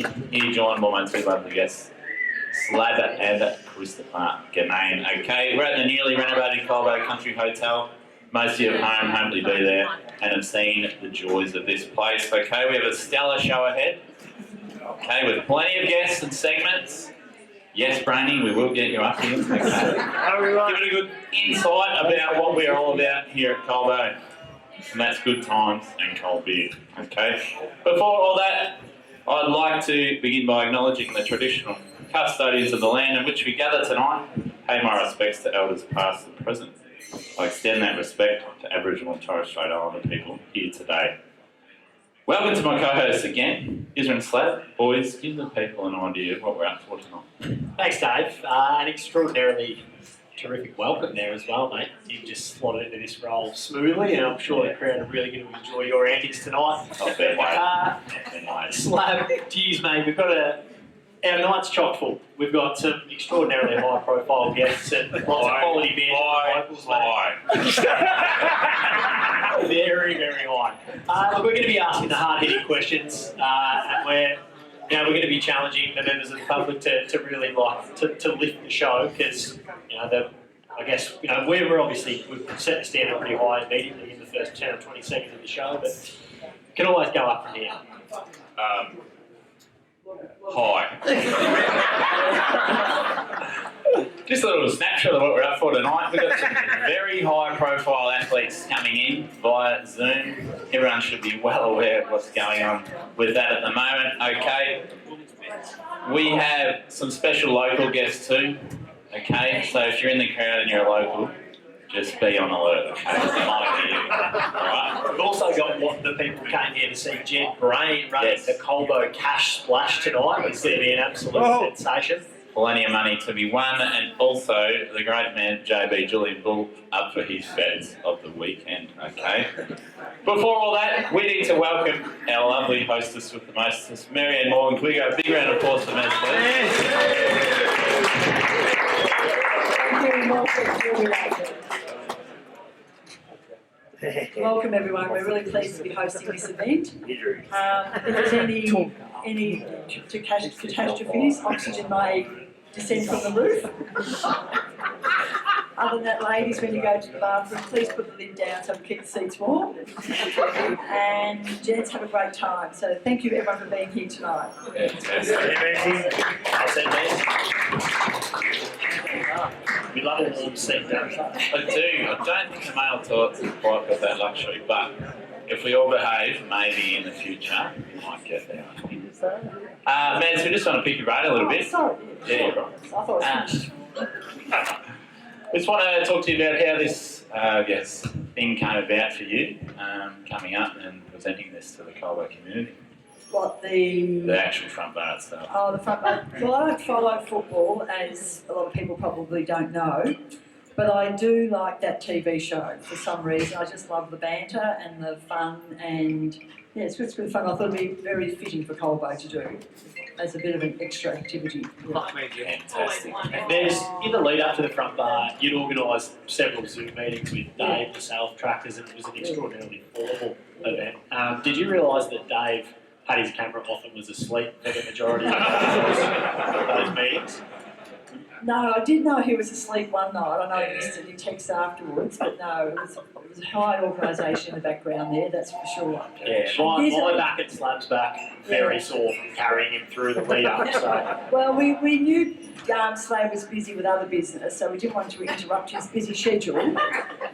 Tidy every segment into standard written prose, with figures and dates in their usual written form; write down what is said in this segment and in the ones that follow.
gentlemen, here joined by my two lovely guests, Slab and Christopher Ganane. Okay, we're at the newly renovated Colbo Country Hotel. Most of you at home hopefully be there and have seen the joys of this place. Okay, we have a stellar show ahead. Okay, with plenty of guests and segments. Yes, Brainy, we will get you up here. Okay. Give it a good insight about what we're all about here at Colbo. And that's good times and cold beer. Okay. Before all that, I'd like to begin by acknowledging the traditional custodians of the land in which we gather tonight. Pay my respects to elders past and present. I extend that respect to Aboriginal and Torres Strait Islander people here today. Welcome to my co-hosts again, Isra and Slab. Boys, give the people an idea of what we're up for tonight. Thanks, Dave. An extraordinarily terrific welcome there as well, mate. You've just slotted into this role smoothly, and I'm sure the crowd are really going to enjoy your antics tonight. Oh, fair way. Slab, geez, mate, we've got our night's chock full. We've got some extraordinarily high-profile guests and lots of quality bands. Very, very high. Look, we're going to be asking the hard-hitting questions, and we're going to be challenging the members of the public to really to lift the show because we're obviously we've set the standard pretty high immediately in the first 10 or 20 seconds of the show, but can always go up from here. Hi. Just a little snapshot of what we're up for tonight. We've got some very high-profile athletes coming in via Zoom. Everyone should be well aware of what's going on with that at the moment. Okay. We have some special local guests too. Okay. So if you're in the crowd and you're a local, just be on alert, okay? It might be you. Alright? We've also got what the people came here to see Jed Brain running the Colbo Cash Splash tonight. It's going to be an absolute sensation. Plenty of money to be won, and also the great man JB Julian Bull up for his bets of the weekend, okay? Before all that, we need to welcome our lovely hostess with the mostest, Marianne Morgan. Can we go a big round of applause for Maz, please? Welcome everyone, we're really pleased to be hosting this event. If there's any catastrophes, oxygen may descend from the roof. Other than that, ladies, when you go to the bathroom, please put the lid down so we keep the seats warm. And gents, have a great time. So thank you everyone for being here tonight. We love it when you seat down. I do. I don't think the male toilets have quite got that luxury, but if we all behave, maybe in the future, we might get there. Maz, we just want to pick your brain a little bit. Sorry. Yeah, you're right. I thought it was I just want to talk to you about how this thing came about for you, coming up and presenting this to the Colbo community. What, the actual front bar itself. Oh, the front bar. Well, I don't follow football, as a lot of people probably don't know, but I do like that TV show for some reason. I just love the banter and the fun, and yeah, it's good fun. I thought it'd be very fitting for Colbo to do as a bit of an extra activity. Yeah. Fantastic. There's, in the lead up to the front bar, you'd organised several Zoom meetings with Dave, myself, trackers, and it was an extraordinarily formal event. Did you realise that Dave had his camera off and was asleep for the majority of those meetings? No, I did know he was asleep one night. I know he missed it in text afterwards, but no, it was a high organisation in the background there, that's for sure. Yeah, my back and Slab's back, very sore from carrying him through the lead up. So. Well, we knew Slab was busy with other business, so we didn't want to interrupt his busy schedule.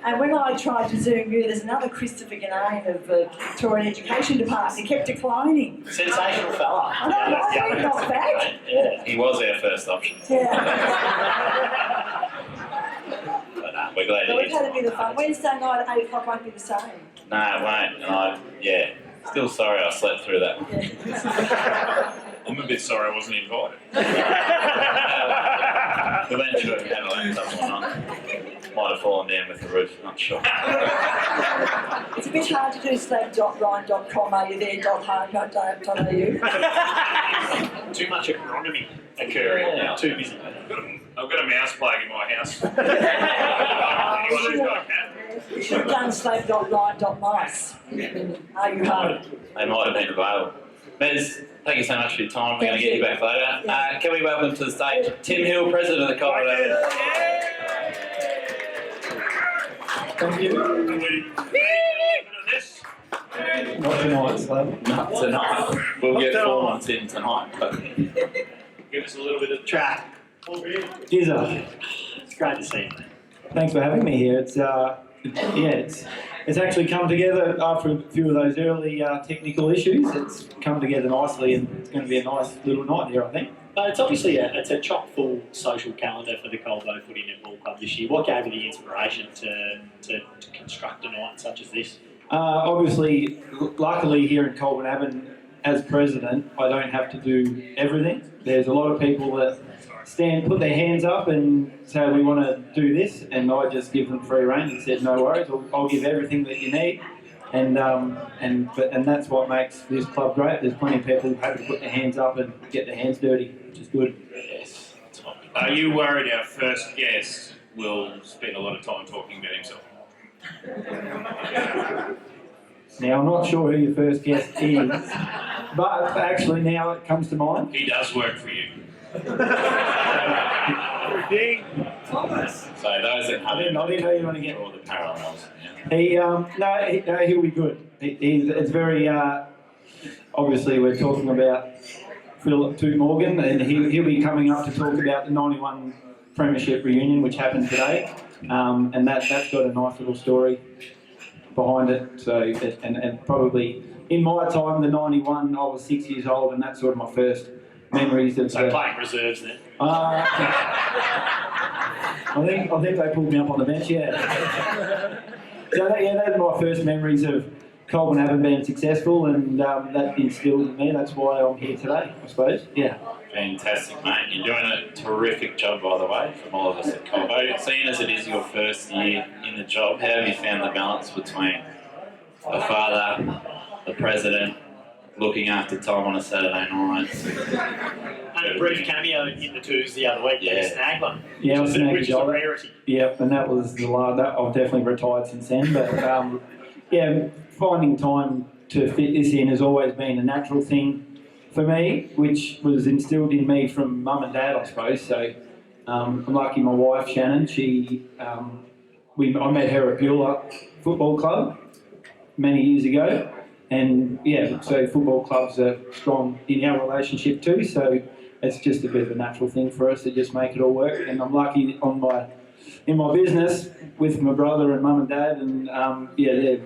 And when I tried to Zoom you, there's another Christopher Ganane of the Victorian Education Department. He kept declining. Sensational fella. I know, not bad. Yeah, he was our first option. Yeah. But we're glad We've had a bit of fun. Wednesday night at 8 o'clock won't be the same. No, it won't. And still sorry I slept through that one. Yeah. I'm a bit sorry I wasn't invited. We weren't sure if you had a laptop or not. Might have fallen down with the roof, not sure. It's a bit hard to do slab.ryan.com, are you there, .home.au. Too much agronomy occurring. Yeah. Too busy. I've got a mouse plague in my house. Anyone who's got a cat? You should have done slab.ryan.mice. Are you home? They might have been available. Mez, thank you so much for your time. We're going to get you back later. Can we welcome to the stage Tim Hill, President of the Colbo? Thank you. Not tonight, so. Not tonight. We'll get 4 months in tonight. But Give us a little bit of track. Gizza, It's great to see you. thanks for having me here. It's actually come together after a few of those early technical issues. It's come together nicely, and it's going to be a nice little night here, I think. It's obviously it's a chock-full social calendar for the Colbo Footy Netball Club this year. What gave you the inspiration to construct a night such as this? Obviously, luckily here in Colbo, as president, I don't have to do everything. There's a lot of people that put their hands up and say we want to do this, and I just give them free rein and said no worries, I'll give everything that you need, and that's what makes this club great. There's plenty of people happy to put their hands up and get their hands dirty, which is good. yes, that's fine. Are you worried our first guest will spend a lot of time talking about himself? Now I'm not sure who your first guest is, but actually now it comes to mind. He does work for you. So those that I didn't know you want to get. draw the parallels. Yeah. He'll be good. It's very obviously we're talking about Philip Toot Morgan, and he'll be coming up to talk about the '91 Premiership reunion, which happened today, and that's got a nice little story behind it. So and probably in my time, the '91, I was 6 years old, and that's sort of my first memories of. So playing reserves then? I think they pulled me up on the bench, yeah. So that's my first memories of Colbo having been successful, and that instilled in me. That's why I'm here today, I suppose. Yeah. Fantastic, mate. You're doing a terrific job, by the way, from all of us at Colbo. Seeing as it is your first year in the job, how have you found the balance between a father, the president, looking after Tom on a Saturday night? And a brief cameo in the twos the other week. Yeah. Snag one. Yeah, which is a rarity. Yep, and that was the last. I've definitely retired since then, but finding time to fit this in has always been a natural thing for me, which was instilled in me from mum and dad, I suppose. So I'm lucky my wife Shannon. I met her at Beulah Football Club many years ago, and so football clubs are strong in our relationship too. So it's just a bit of a natural thing for us to just make it all work. And I'm lucky in my business with my brother and mum and dad, and they're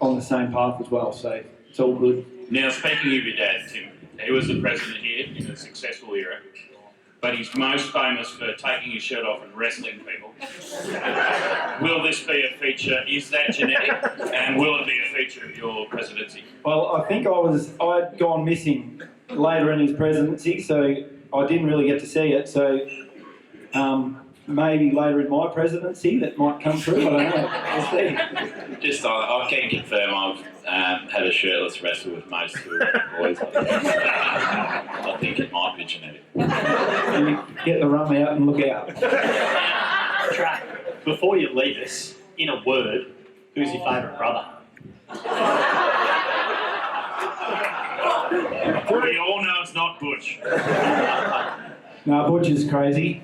on the same path as well. So it's all good. Now, speaking of your dad, Tim, he was the president here in a successful era, but he's most famous for taking his shirt off and wrestling people. Will this be a feature? Is that genetic? And will it be a feature of your presidency? Well, I think I'd gone missing later in his presidency, so I didn't really get to see it. So maybe later in my presidency that might come through. I don't know. We'll see. Just I can confirm I've had a shirtless wrestle with most of the boys. I think it might be genetic. You get the rum out and look out. Track, before you leave us, in a word, who's your favourite brother? We all know it's not Butch. No, Butch is crazy.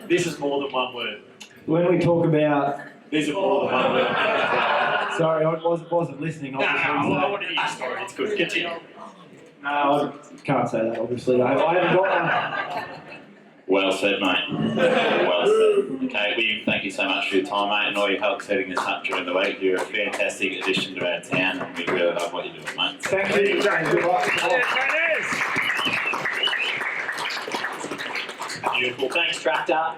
This is more than one word. When we talk about, These are more than one word. sorry, I wasn't listening. No, I want to hear your story. It's good. Continue. No, I can't say that. Obviously, I haven't got one. Well said, mate. Well said. Okay, we thank you so much for your time, mate, and all your help setting this up during the week. You're a fantastic addition to our town, and we really love what you're doing, mate. Thank you. Good luck. Beautiful. Thanks, Tractor.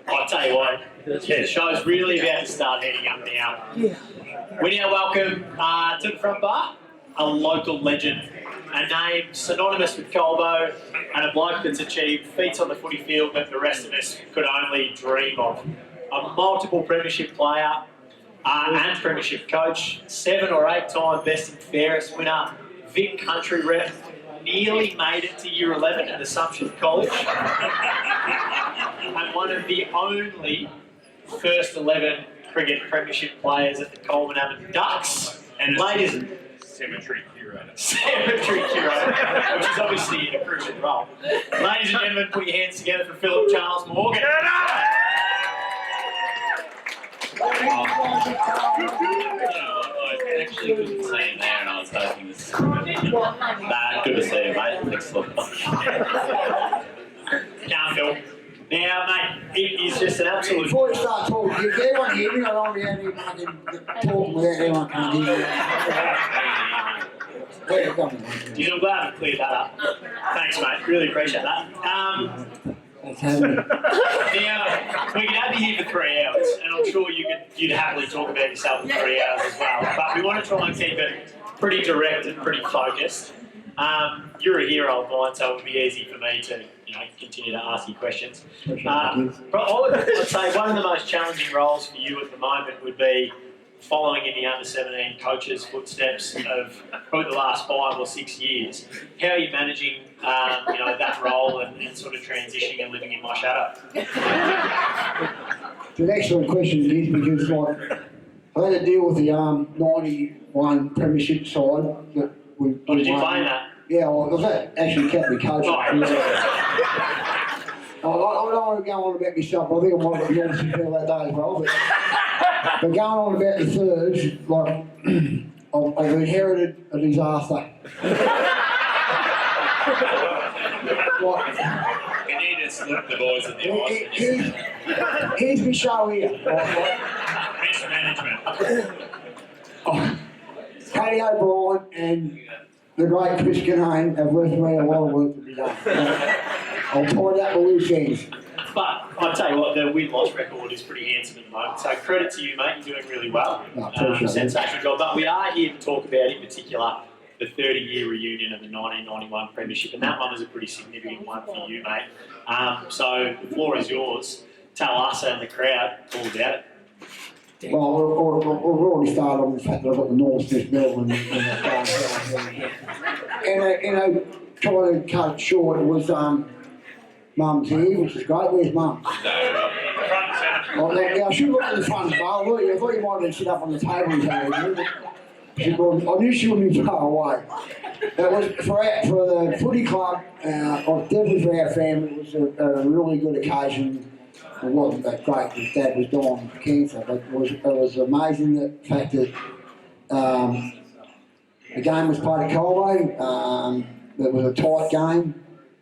I'll tell you what, the show's really about to start heading up now. We now welcome to the front bar a local legend, a name synonymous with Colbo, and a bloke that's achieved feats on the footy field that the rest of us could only dream of. A multiple premiership player and premiership coach, 7 or 8 time best and fairest winner, Vic country rep, nearly made it to year 11 at Assumption College, and one of the only first 11 cricket premiership players at the Coleman Abbott Ducks. And Ladies, cemetery curator. Cemetery curator, which is obviously a crucial role. Ladies and gentlemen, put your hands together for Philip Charles Morgan. I actually couldn't see him there, and I was hoping this. Nah, good to see you, mate. Thanks a lot. Can't Phil. Now, mate, it is just an absolute. Before you start talking, if anyone hear me, I don't want to be fucking talking without anyone can't hear me. Yeah, go on. I'm glad we cleared that up. Thanks, mate. Really appreciate that. Thanks for having me. Now, we could have you here for 3 hours, and I'm sure you'd happily talk about yourself for 3 hours as well. But we want to try and keep it pretty direct and pretty focused. You're a hero of mine, so it would be easy for me to, continue to ask you questions. But I'd say one of the most challenging roles for you at the moment would be following in the under-17 coach's footsteps of probably the last 5 or 6 years. How are you managing, that role and sort of transitioning and living in my shadow? It's an excellent question, it is, because I had to deal with the 91 premiership side that we. Or did you play in that? Yeah, well, I was actually kept me coaching. I don't want to go on about myself. I think I might have got the feel that day as well. But going on about the thirds, I've inherited a disaster. We need to slip the boys at the ice. Here's my show here. Risk management. Katie O'Brien and the great Chris Kinane have left me a lot of work to be done. I'll point out the loose ends. But I'll tell you what, the win-loss record is pretty handsome at the moment. So credit to you, mate. You're doing really well. Sensational job. But we are here to talk about, in particular, the 30-year reunion of the 1991 Premiership, and that one was a pretty significant one for you, mate. So the floor is yours. Tell us and the crowd all about it. Well, we've already started on the fact that I've got the North Smith medal and trying to cut it short, it was Mum's here, which is great. Where's Mum? Now, I should look at the front bar. I thought you might have sit up on the table or something. I knew she wouldn't be far away. It was for the footy club, definitely for our family, it was a really good occasion. It wasn't that great because Dad was dying of cancer, but it was amazing the fact that the game was played at Colbo. It was a tight game,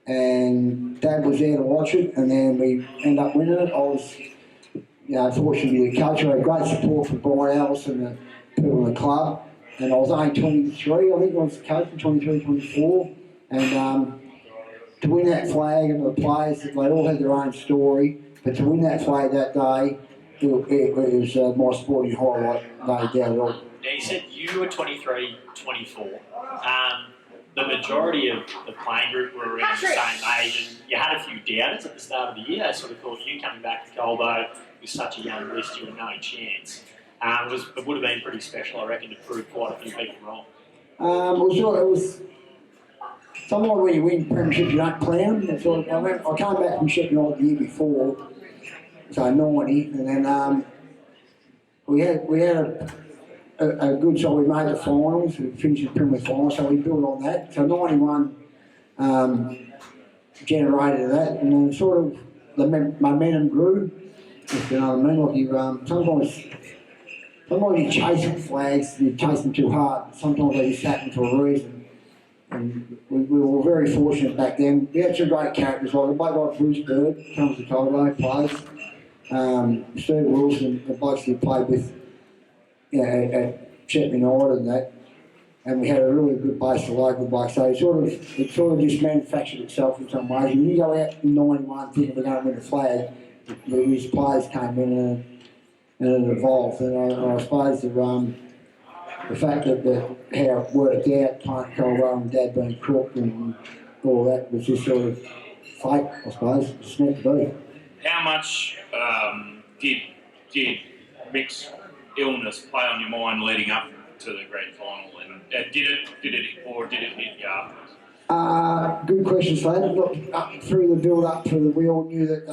and Dad was there to watch it, and then we ended up winning it. I was, fortunate to be the coach. I had great support from Brian Ellis and the people in the club, and I was only 23. I think I was coaching 23, 24, and to win that flag and the players, they all had their own story. But to win that flag that day, it was my sporting highlight, no doubt at all. Now, you said you were 23, 24. The majority of the playing group were around the same age, and you had a few doubters at the start of the year. They sort of thought you coming back to Colbo with such a young list, you had no chance. It would have been pretty special, I reckon, to prove quite a few people wrong. It was sometimes when you win premierships, you don't plan them. I came back from Sheffield the year before, so 90, and then we had a good, so we made the finals, we finished the Premier final, so we built on that. So 91 generated that, and then sort of the momentum grew, if you know what I mean. Like sometimes you chase flags, you chase them too hard. Sometimes they just happen for a reason. And we were very fortunate back then. We had some great characters, like a bloke like Bruce Bird, comes to Colbo, plays. Steve Wilson, the blokes he played with at Sheffield United and that. And we had a really good base of local blokes. So it sort of just manufactured itself in some ways. And you go out in 91 thinking we're going to win a flag, these players came in and it evolved. And I suppose the fact that how it worked out, playing Colbo and Dad being crooked and all that was just sort of fate, I suppose. It's meant to be. How much did Mick's illness play on your mind leading up to the grand final? And did it hit you afterwards? Good question, Slade. Look, through the build-up to we all knew that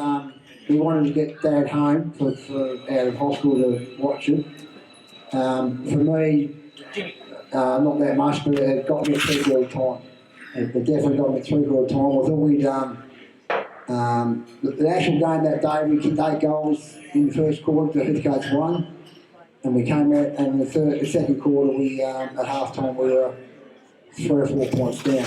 we wanted to get Dad home out of hospital to watch it. For me, not that much, but it got me 3/4 time. It definitely got me 3/4 time. I thought we'd, the actual game that day, we kicked 8 goals in the first quarter, the Heathcotes won. And we came out, and the second quarter, at half time, we were 3 or 4 points down.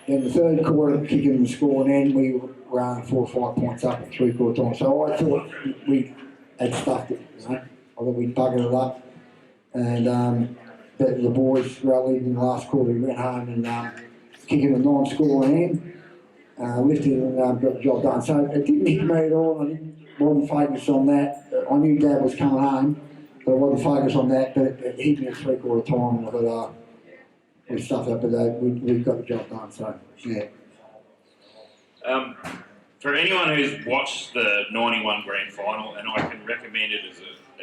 In the third quarter, kicking and scoring in, we were only 4 or 5 points up at 3/4 time. So I thought we had stuffed it, you know. I thought we'd buggered it up. And but the boys rallied in the last quarter. We went home and kicking a non-scoring end, lifted and got the job done. So it didn't hit me at all. I wasn't focused on that. I knew Dad was coming home, but I wasn't focused on that. But it hit me at 3/4 time, and I thought, we stuffed up, but we got the job done. So yeah. For anyone who's watched the '91 grand final, and I can recommend it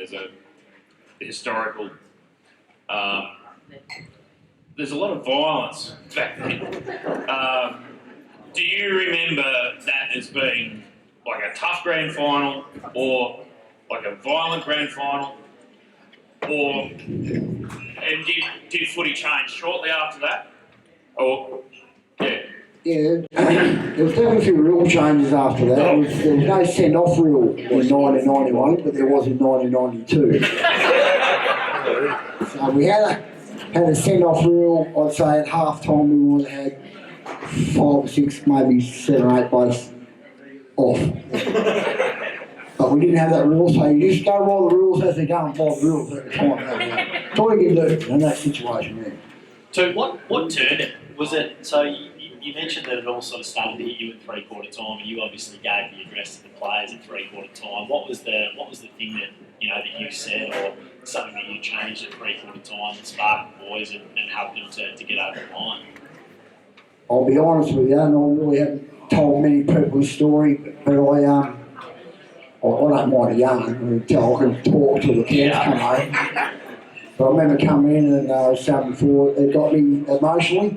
as a historical. There's a lot of violence back then. Do you remember that as being like a tough grand final, or like a violent grand final, or and did footy change shortly after that? Or yeah. Yeah, there was definitely a few rule changes after that. There was no send-off rule in 1991, but there was in 1992. So we had a send-off rule. I'd say at half time we would have had 5 or 6, maybe 7 or 8 blokes off. But we didn't have that rule, so you just go by the rules as they go and follow the rules at the time. That's all you can do in that situation there. So what turned it? Was it, so you mentioned that it all sort of started to hit you at 3/4 time, and you obviously gave the address to the players at 3/4 time. What was the thing that that you said, or something that you changed at 3/4 time that sparked the boys and helped them to get over the line? I'll be honest with you, and I really haven't told many people this story, but I don't mind a yarn until I can talk till the kids come home. But I remember coming in and I was saying before, it got me emotionally.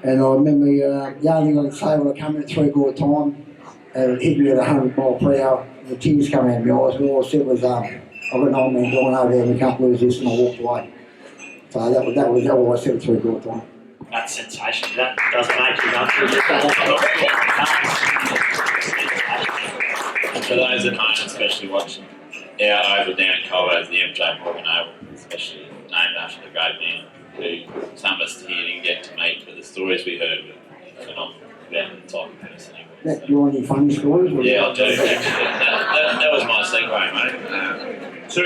And I remember the only thing I could say when I come in at 3/4 time, and it hit me at 100 miles per hour, the tears come out of my eyes. All I said was, I've got an old man going over there and we can't lose this, and I walked away. So that was all I said at 3/4 time. That's sensational. That doesn't make you up For those at home, especially watching our oval down at Colbo, the MJ Morgan Oval, especially named after the great man who some of us here didn't get to meet, but the stories we heard were phenomenal about the type of person he was. Do you want any funny stories? Yeah, I do actually. That was my segue, mate. So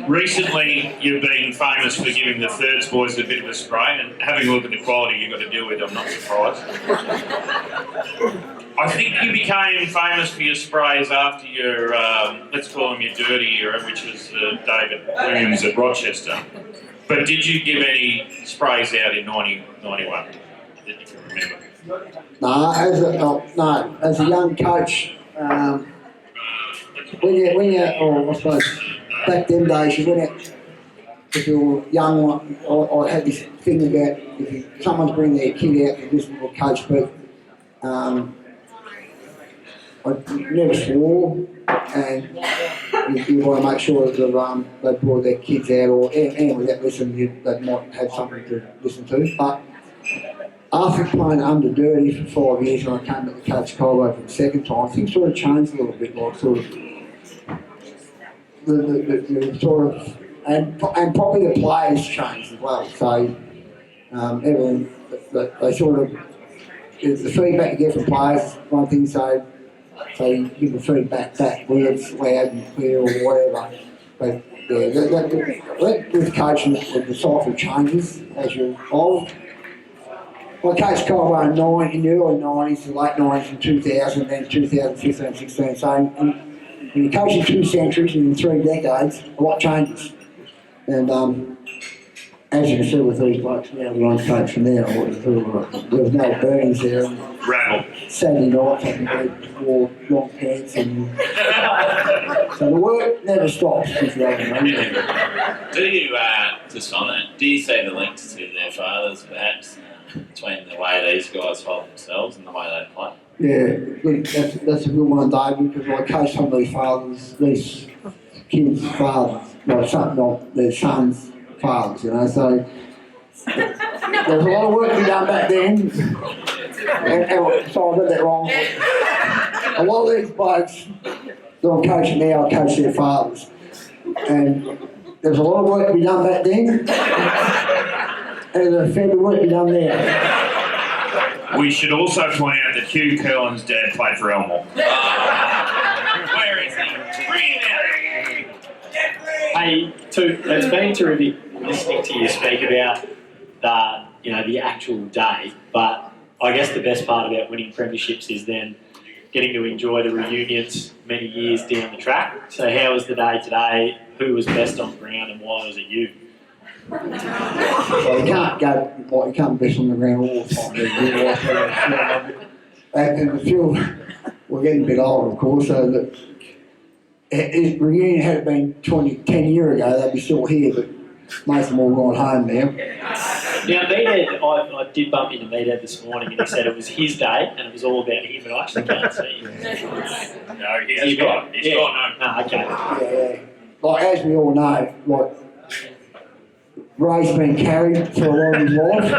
recently you've been famous for giving the Thirds boys a bit of a spray, and having a look at the quality you've got to deal with, I'm not surprised. I think you became famous for your sprays after your, let's call them your dirty era, which was David Williams at Rochester. But did you give any sprays out in 91 that you can remember? No, as a young coach, I suppose back them days, you went out, if you were young, I had this thing about if someone's bringing their kid out, you listen to a coach, but I never swore, and you want to make sure that they brought their kids out, or and without listening, they might have something to listen to. But after playing under dirty for 5 years, and I came to coach Colbo for the second time, things sort of changed a little bit, like sort of the sort of, and probably the players changed as well. So everyone, they sort of, the feedback you get from players, one thing, so you give the feedback back, whether it's loud and clear or whatever. But yeah, with coaching, the cycle changes as you're old. I coached Colbo in the early 90s, the late 90s, in 2000, then 2015, 16. So when you're coaching 2 centuries and in 3 decades, a lot changes. And as you can see with these blokes now, the ones coaching now, there was no burnings there. Rattle. Saturday nights, I think they wore long pants, and so the work never stops. If you know. Do you, just on that, do you see the links to their fathers, perhaps, between the way these guys hold themselves and the way they play? Yeah, look, that's a good one, David, because I coach some of these fathers, these kids' fathers, like their sons' fathers, you know, so There was a lot of work to be done back then. And so I got that wrong. A lot of these blokes that I'm coaching now, I coach their fathers. And there's a lot of work to be done back then. And there's a fair bit of work to be done there. We should also point out that Hugh Curlin's dad played for Elmore. Where is he? Bring him out! Hey, it's been terrific listening to you speak about the actual day, but I guess the best part about winning premierships is then getting to enjoy the reunions many years down the track. So how was the day today? Who was best on ground and why was it you? So you can't best on the ground all the time. And the few, we're getting a bit older, of course, so that if reunion had been 10 years ago, they'd be still here, but most of them all gone home now. Now, Meathead, I did bump into Meathead this morning and he said it was his day and it was all about him, but I actually can't see him. No, he's gone. He's gone home. Ah, okay. Yeah. Like, as we all know, like, Ray's been carried for a lot of his life.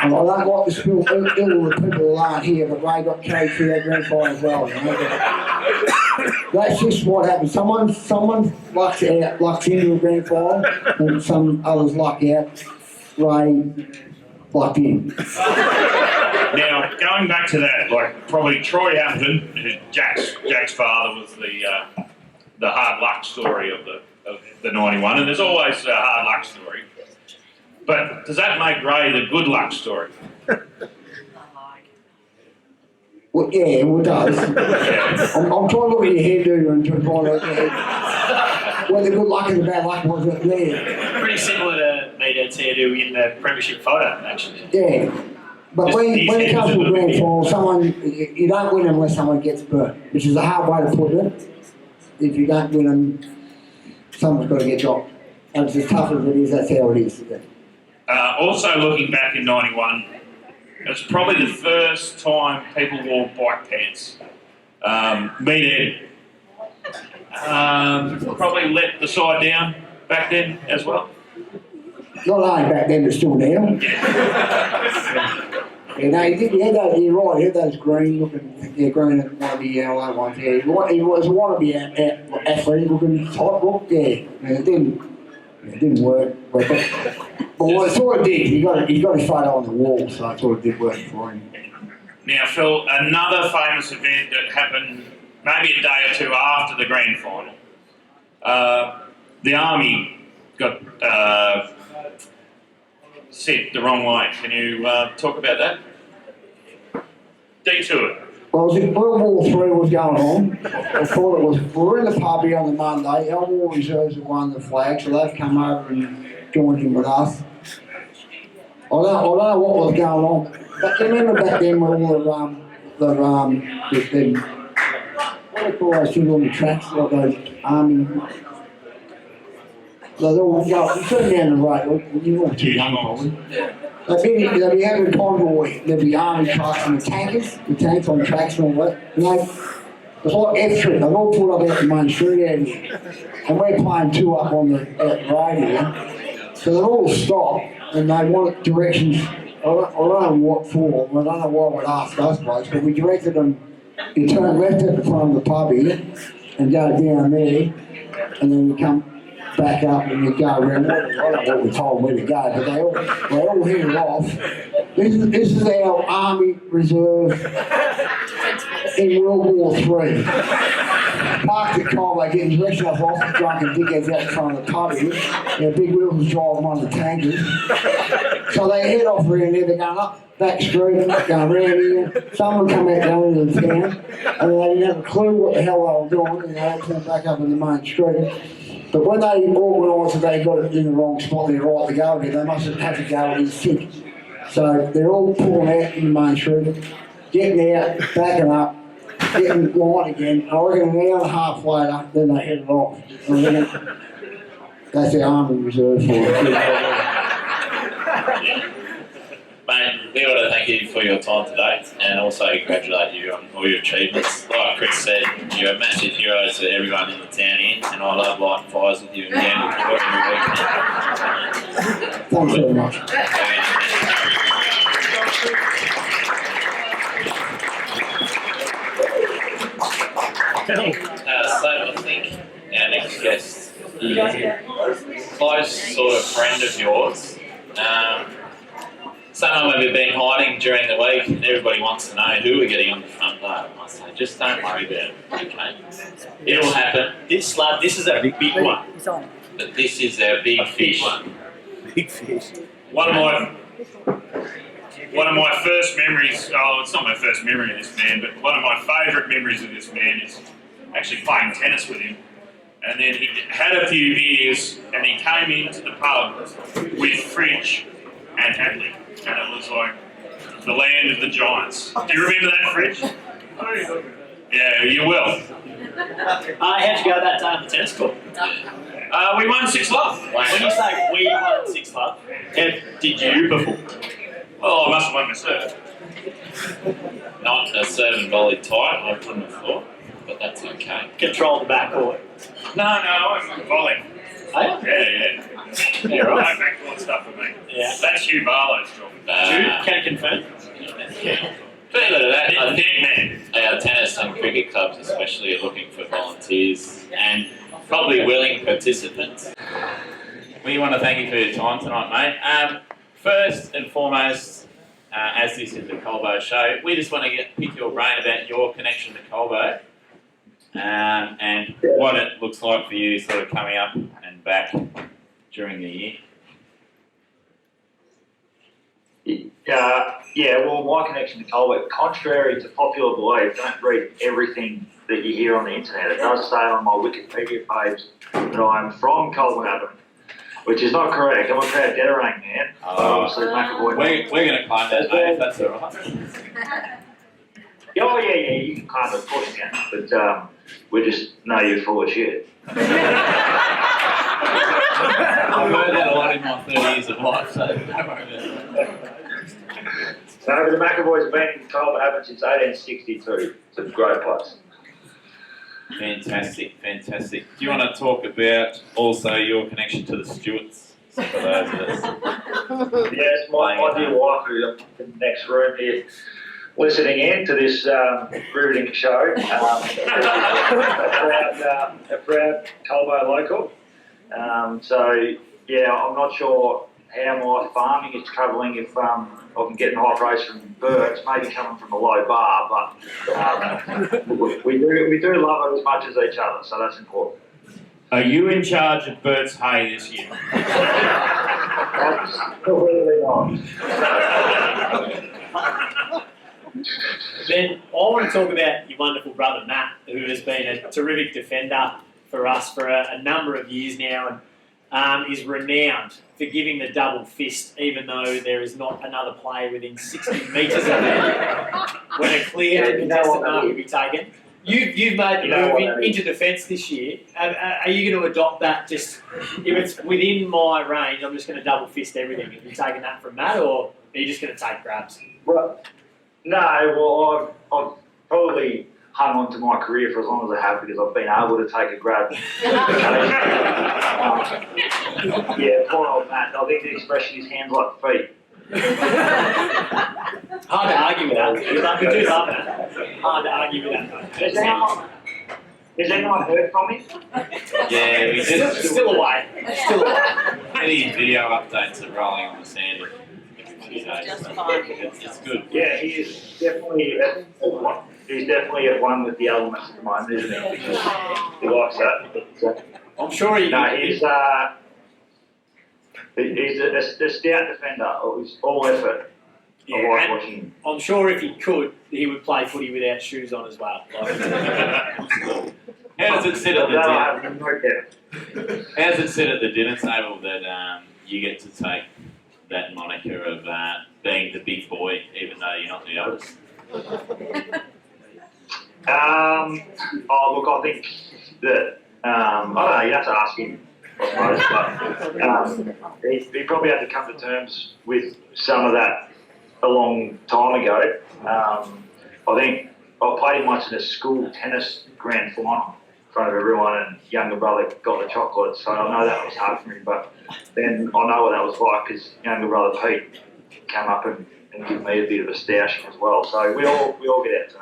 And I don't like to spill ill with people who aren't here, but Ray got carried through that grand final as well. You know? That's just what happens. Someone lucks into a grand final, and some others luck out. Ray lucked in. Now, going back to that, like probably Troy Hamilton, who Jack's father, was the hard luck story of the 91, and there's always a hard luck story. But does that make Ray the good luck story? Well, yeah, it does. I'm trying to look at your hairdo and trying to find out where the good luck and the bad luck was there. Pretty similar to Meathead's hairdo in the premiership photo, actually. Yeah. But when it comes to a grand final, you don't win unless someone gets burnt, which is a hard way to put it. If you don't win them, someone's got to get dropped. And it's as tough as it is, that's how it is. Also, looking back in 91, it was probably the first time people wore bike pants. Meathead probably let the side down back then as well. Not only back then, but still now. You know, he had those, you're right, he had those green looking, green and wannabe yellow ones. Yeah, he was a wannabe athletic looking type look, yeah. And it didn't work. But what it sort of did, he got his photo on the wall, so it sort of did work for him. Now, Phil, another famous event that happened maybe a day or two after the grand final. The Army got sent the wrong way. Can you talk about that? Detour. Well, World War III was going on. I thought it was, we were in the pub here on the Monday. Elmore Reserves had won the flag, so they've come over and joined in with us. I don't know what was going on. But you remember back then when all what do you call those things on the tracks, like those army. They'd all go, you turn down the road, you're all too young probably. They'd be having convoy, there'd be army trucks and the tanks on tracks and all that. And it's like F Street, they've all pulled up out the main street out here. And we're playing two up on the road here. So they've all stopped and they want directions. I don't know what for, I don't know why we'd ask us blokes, but we directed them, you turn left at the front of the pub here and go down there, and then you come back up and you go around. I don't know what we told them where to go, but they all hit it off. This is our Army Reserve in World War III. Parked at Colbo, getting direction off the drunken dickheads out in front of the pub here. Big wheels driving one of the tankers. So they head off around there, they're going up back street, going around here. Someone come out going into the town, and they didn't have a clue what the hell they were doing, and they had to come back up in the main street. But when they organised that they got it in the wrong spot, they're right to go again, they must have had to go in sick. So they're all pulling out in the main street, getting out, backing up, getting line again. I reckon an hour and a half later, then they headed off. That's our Army Reserve for it. Mate, we want to thank you for your time today and also congratulate you on all your achievements. Like Chris said, you're a massive hero to everyone in the town here, and I love lighting fires with you again every week. Thanks very much. So I think our next guest is a close sort of friend of yours. Some of them have been hiding during the week and everybody wants to know who we're getting on the front bar. I say, just don't worry about it, okay? It'll happen, This is a big one. but this is our big fish. Big fish. One of my first memories, oh, it's not my first memory of this man, but one of my favourite memories of this man is actually playing tennis with him. And then he had a few beers and he came into the pub with Fridge and Hadley. And it was like the land of the giants. Do you remember that, Fridge? Yeah, you will. How'd you go that day on the tennis court? We won 6-love. When you say we won 6-love, did you before? Oh, I must have won myself. Not a serve volley tight, I wouldn't have thought, but that's okay. Control the backcourt. No, I'm volley. Oh, yeah? Yeah. Yeah, right. Backcourt stuff for me. Yeah. That's Hugh Barlow's job. Can confirm. Further to that, I Big think man. our tennis and cricket clubs especially are looking for volunteers and probably willing participants. We want to thank you for your time tonight, mate. First and foremost, as this is the Colbo show, we just want to pick your brain about your connection to Colbo and what it looks like for you sort of coming up and back during the year. Well, my connection to Colbo, contrary to popular belief, don't read everything that you hear on the internet. It does say on my Wikipedia page that I'm from Colbo Avenue, which is not correct. I'm a proud Deterang man. Obviously, McAvoy. We're going to claim that, mate, if that's all right. Oh, yeah, you can claim it, of course you can. But we just know you're full of shit. I've heard that a lot in my 30 years of life, so don't worry about it. So the McAvoys have been in Colbo Avenue since 1862. It's a great place. Fantastic. Do you want to talk about also your connection to the Stewarts? For those of us. Yes, my dear wife, who's in the next room here, listening in to this riveting show. A proud Colbo local. I'm not sure how my farming is travelling if I'm getting high praise from birds, maybe coming from a low bar, but we do love it as much as each other, so that's important. Are you in charge of Bert's hay this year? Absolutely not. Then I want to talk about your wonderful brother Matt, who has been a terrific defender for us for a number of years now, and is renowned for giving the double fist, even though there is not another player within 60 metres of him when a clear and contested mark will be taken. You've made the move into defence this year. Are you going to adopt that? Just if it's within my range, I'm just going to double fist everything. Have you taken that from Matt, or are you just going to take grabs? Well, no, I've probably hung on to my career for as long as I have because I've been able to take a grab. Poor old Matt. I think the expression is hands like feet. Hard to argue with that. We do love that. Hard to argue with that. Has anyone heard from him? Yeah, we Still away. any video updates are rolling on the sand. It's good. Yeah, he is definitely at one. He's definitely at one with the elements at the moment, isn't he? Because he likes that. I'm sure he. No, he's a stout defender. He's all effort. I like watching him. I'm sure if he could, he would play footy without shoes on as well. How does it sit at the dinner? How does it sit at the dinner table that you get to take that moniker of being the big boy, even though you're not the eldest? Look, I think that I don't know. You have to ask him, I suppose, but he probably had to come to terms with some of that a long time ago. I think I played him once in a school tennis grand final in front of everyone, and younger brother got the chocolate, so I know that was hard for him. But then I know what that was like because younger brother Pete came up and gave me a bit of a stoushing as well. So we all get out to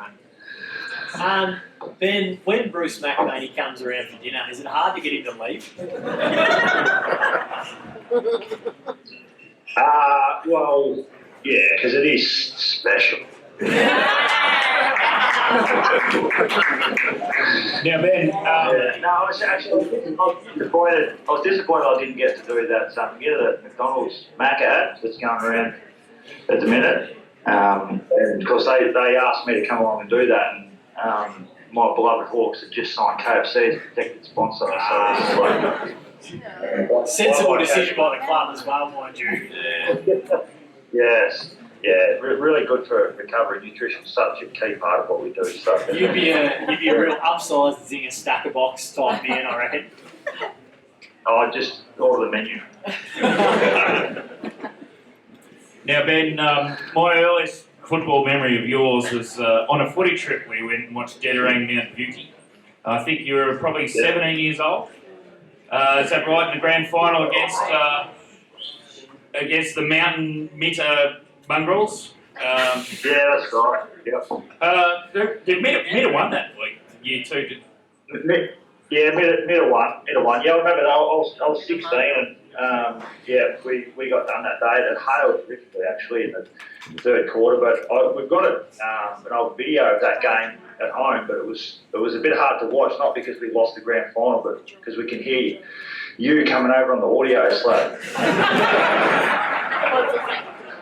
him. Ben, when Bruce McBaney comes around for dinner, is it hard to get him to leave? Well, yeah, because it is special. Now, Ben, No, I was actually disappointed. I was disappointed I didn't get to do that. You know, the McDonald's Mac ad that's going around at the minute. And because they asked me to come along and do that, and my beloved Hawks had just signed KFC as a protected sponsor. So it's like Sensible decision by the club as well, mind you. yes. Yeah, really good for recovery. Nutrition is such a key part of what we do. So You'd be a real upsized zinger stacker box type man, I reckon. I just order the menu. Now, Ben, my earliest football memory of yours was on a footy trip we went and watched Dedarang Mount Beauty. I think you were probably 17 years old. Is that right? In the grand final against the Mountain Mitta Mongrels. Yeah, that's right. Yep. Did Mitta won that week? Year two. Yeah, middle one. Yeah, I remember that. I was 16 and we got done that day. It hailed terrifically actually in the third quarter, but we've got an old video of that game at home, but it was a bit hard to watch, not because we lost the grand final, but because we can hear you coming over on the audio slab.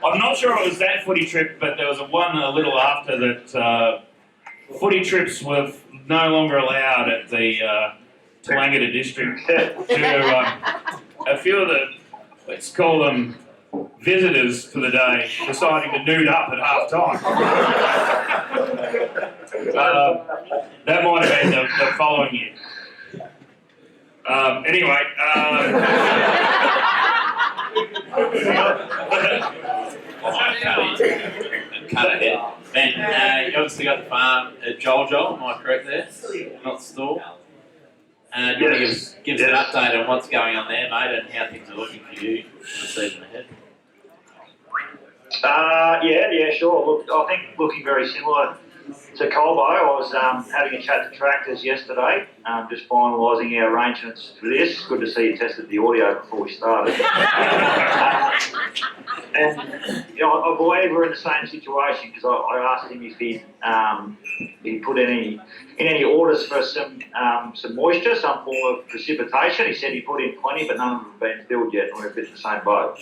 I'm not sure it was that footy trip, but there was one a little after that. Footy trips were no longer allowed at the Toowoomba district due to a few of the, let's call them visitors for the day, deciding to nude up at half time. That might have been the following year. Anyway. Cut ahead. Ben, you obviously got the farm at Joel, am I correct there? Not the store. Do you want to give us an update on what's going on there, mate, and how things are looking for you for the season ahead? Yeah, sure. Look, I think looking very similar to Colbo. I was having a chat to Tractors yesterday, just finalising our arrangements for this. Good to see you tested the audio before we started. And I believe we're in the same situation because I asked him if he put in any orders for some moisture, some form of precipitation. He said he put in plenty, but none of them have been filled yet, and we're a bit in the same boat.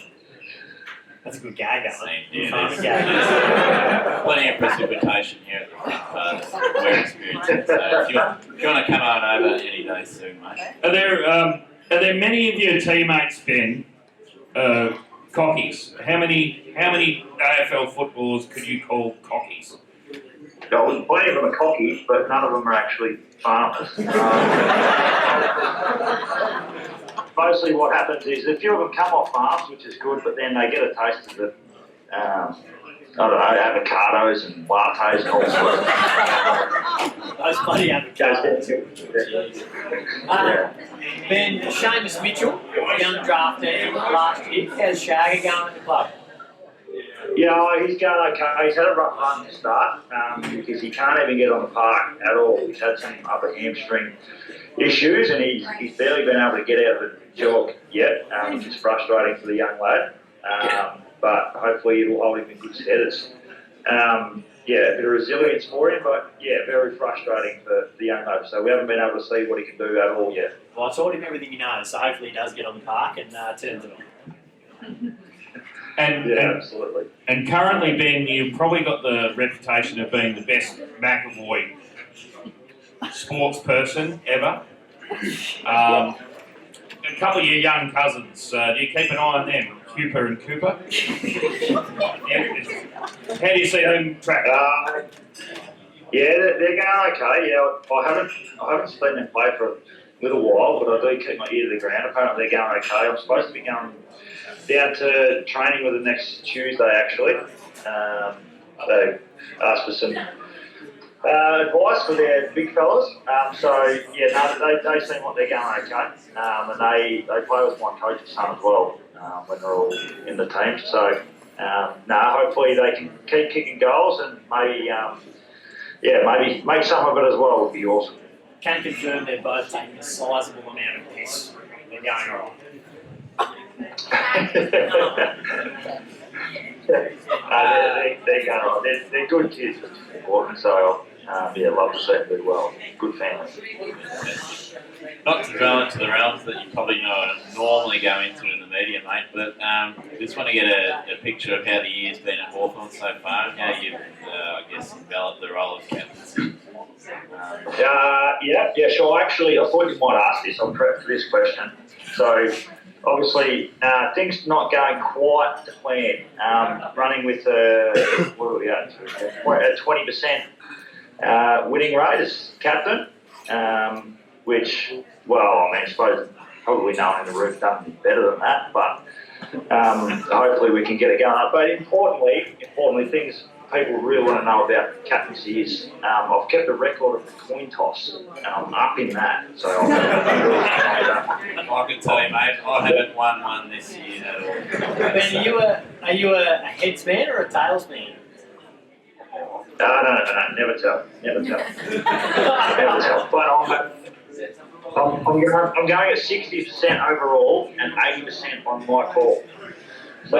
That's a good gag, isn't it? Yeah, plenty of precipitation here at the Front Bar. We're experiencing. So if you want to come on over any day soon, mate. Are there many of your teammates, Ben, cockies? How many AFL footballers could you call cockies? Plenty of them are cocky, but none of them are actually farmers. Mostly what happens is a few of them come off farms, which is good, but then they get a taste of the, I don't know, avocados and lattes and all sorts. Those bloody avocados. Ben, Seamus Mitchell, young draftee last year. How's Shaggy going at the club? Yeah, he's going okay. He's had a rough run to start because he can't even get on the park at all. He's had some upper hamstring issues and he's barely been able to get out of the jog yet, which is frustrating for the young lad. But hopefully it'll hold him in good stead. A bit of resilience for him, but very frustrating for the young lad. So we haven't been able to see what he can do at all yet. Well, I told him everything you know, so hopefully he does get on the park and turns it on. Absolutely. And currently, Ben, you've probably got the reputation of being the best McAvoy sports person ever. A couple of your young cousins, do you keep an eye on them, Cooper and Cooper? How do you see them track? They're going okay. I haven't seen them play for a little while, but I do keep my ear to the ground. Apparently they're going okay. I'm supposed to be going down to training with them next Tuesday, actually. They asked for some advice for their big fellas. They seem like they're going okay. And they play with my coach's son as well when they're all in the team. So, hopefully they can keep kicking goals and maybe make some of it as well would be awesome. Can confirm they're both taking a sizable amount of piss. They're going all right. They're going all right. They're good kids, which is important. So, love to see them do well. Good family. Not to go into the realms that you probably know and normally go into in the media, mate, but just want to get a picture of how the year's been at Hawthorn so far, and how you've, enveloped the role of captaincy. Sure. Actually, I thought you might ask this. I'll prep for this question. So, obviously, things not going quite to plan. Running with what are we at? A 20% winning rate as captain, which, I suppose probably no one in the room done better than that, but hopefully we can get it going. But importantly, things people really want to know about captaincy is I've kept a record of the coin toss, and I'm up in that. So I can tell you, mate, I haven't won one this year at all. Ben, are you a heads man or a tails man? No, never tell. Never tell. But I'm going at 60% overall and 80% on my call. So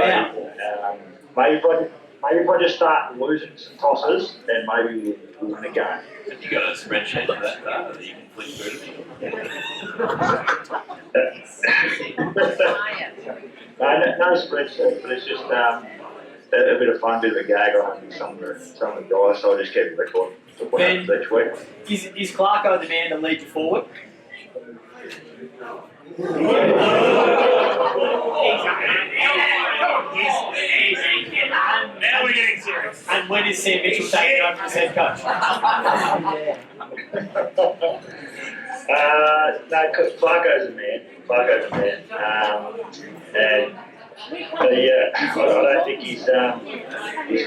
maybe if I just start losing some tosses, then maybe we'll win a game. Have you got a spreadsheet for that data that you can flick through to me? No spreadsheet, but it's just a bit of fun, bit of a gag on some of the guys, so I just keep a record of what happens each week. Is Clarko the man to lead you forward? Now we're getting serious. And when is Sam Mitchell taking over as head coach? Because Clarko's a man. I don't think he's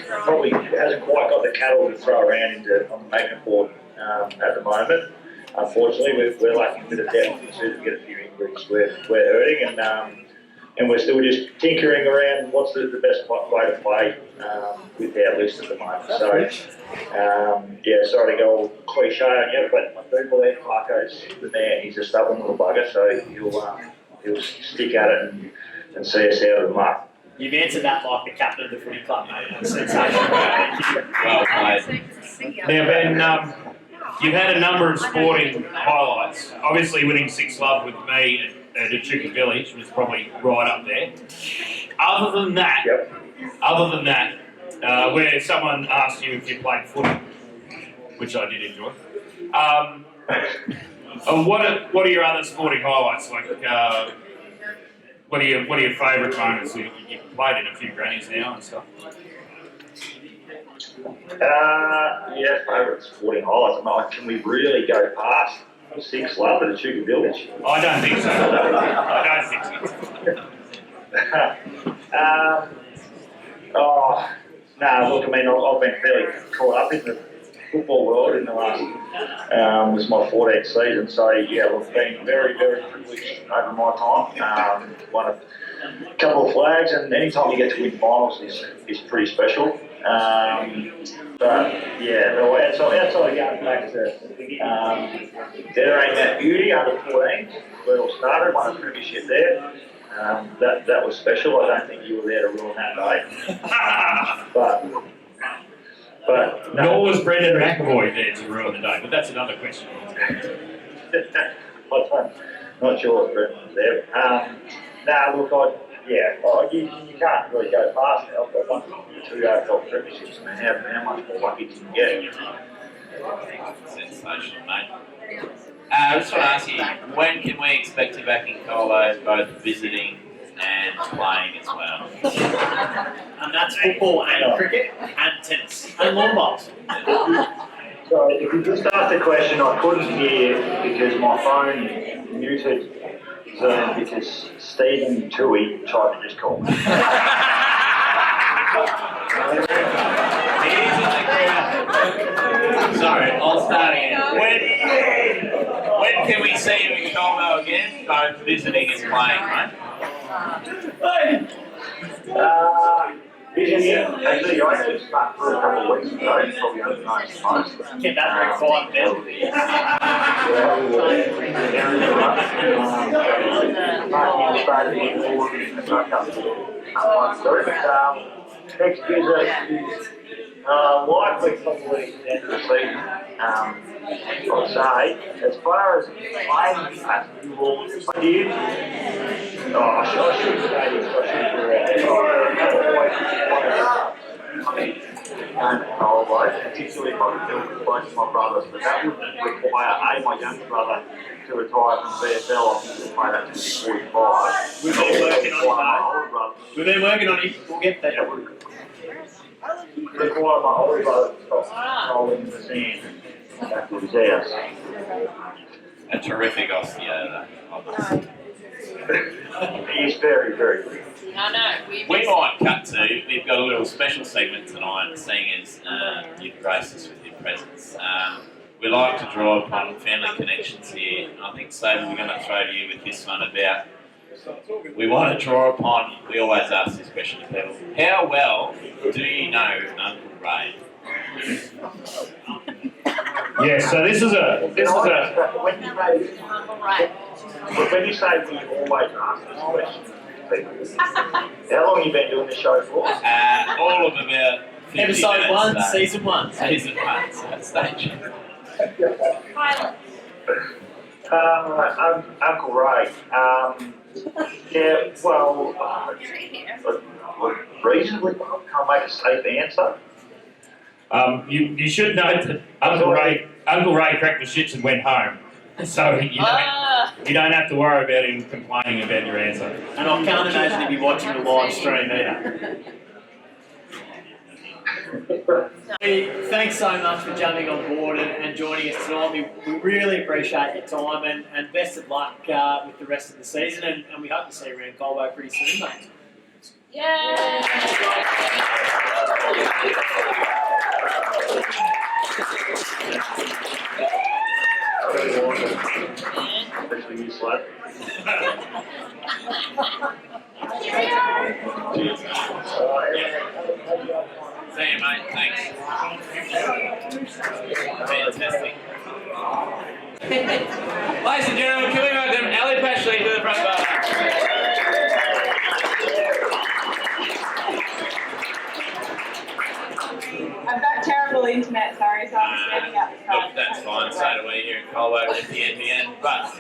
probably hasn't quite got the cattle to throw around on the magnet board at the moment. Unfortunately, we're lacking a bit of depth to get a few injuries. We're hurting, and we're still just tinkering around what's the best way to play with our list at the moment. So, sorry to go all cliche on you, but I do believe Clarko's the man. He's a stubborn little bugger, so he'll stick at it and see us out of the mark. You've answered that like the captain of the footy club, mate. Sensational. Well played. Now, Ben, you've had a number of sporting highlights. Obviously, winning 6 Love with me at Echuca Village was probably right up there. Other than that, where someone asked you if you played footy, which I did enjoy. What are your other sporting highlights? Like, what are your favourite moments? You've played in a few grannies now and stuff. Favourite sporting highlights. Can we really go past 6 Love at Echuca Village? I don't think so. Look, I've been fairly caught up in the football world in the last, this is my 14th season, so we've been very, very privileged over my time. Won a couple of flags, and any time you get to win finals is pretty special. Outside of going back to Federating that beauty under 14, where it all started, won a premiership there. That was special. I don't think you were there to ruin that day. but Nor was Brendan McAvoy there to ruin the day, but that's another question. Not sure if Brendan was there. You can't really go past it. I've won 2 AFL premierships. How much more lucky can you get? Sensational, mate. I just want to ask you, when can we expect you back in Colbo, both visiting and playing as well? And that's football and cricket and tennis and lawn bowls. So if you just asked the question, I couldn't hear because my phone muted Zoom because Stephen Toohey tried to just call me. He's in the crowd. Sorry, I'll start again. When can we see you in Colbo again? Both visiting and playing, right? Actually, I just started for a couple of weeks ago. It's probably only nice most. Keep that very quiet, Ben. Next visit is likely probably the end of the season. I'd say, as far as playing capacity, I did. I should say this. And Colbo, particularly if I could do it close to my brothers, but that would require my younger brother to retire from VFL. I think he'll play that to 45. We've been working on it, my older brother. We've been working on it. We'll get there. Require my older brother to stop rolling in the sand back to his house. A terrific osteo, though. He's very, very good. I know. We might cut to, we've got a little special segment tonight, seeing as you've graced us with your presence. We like to draw upon family connections here. I think, Sabin, we're going to throw to you with this one about, we want to draw upon, we always ask this question to people, how well do you know Uncle Ray? Yeah, so this is a When you say we always ask this question, how long have you been doing this show for? All of about 50 Episode minutes, 1, so- season 1. Season 1, so stay tuned. Pilot. Uncle Ray. Yeah, well, reasonably, can't make a safe answer. you should know that Uncle Ray cracked the shits and went home. So you don't have to worry about him complaining about your answer. And I can't imagine he'd be watching the live stream either. Thanks so much for jumping on board and joining us tonight. We really appreciate your time and best of luck with the rest of the season, and we hope to see you around Colbo pretty soon, mate. Yay! Especially you, Slad. Cheers. See you, mate. Thanks. Fantastic. Ladies and gentlemen, can we welcome Ali Pashley to the front bar? I've got terrible internet, sorry, so I'm standing up the front. Look, that's fine. So do we here in Colbo at the NBN. But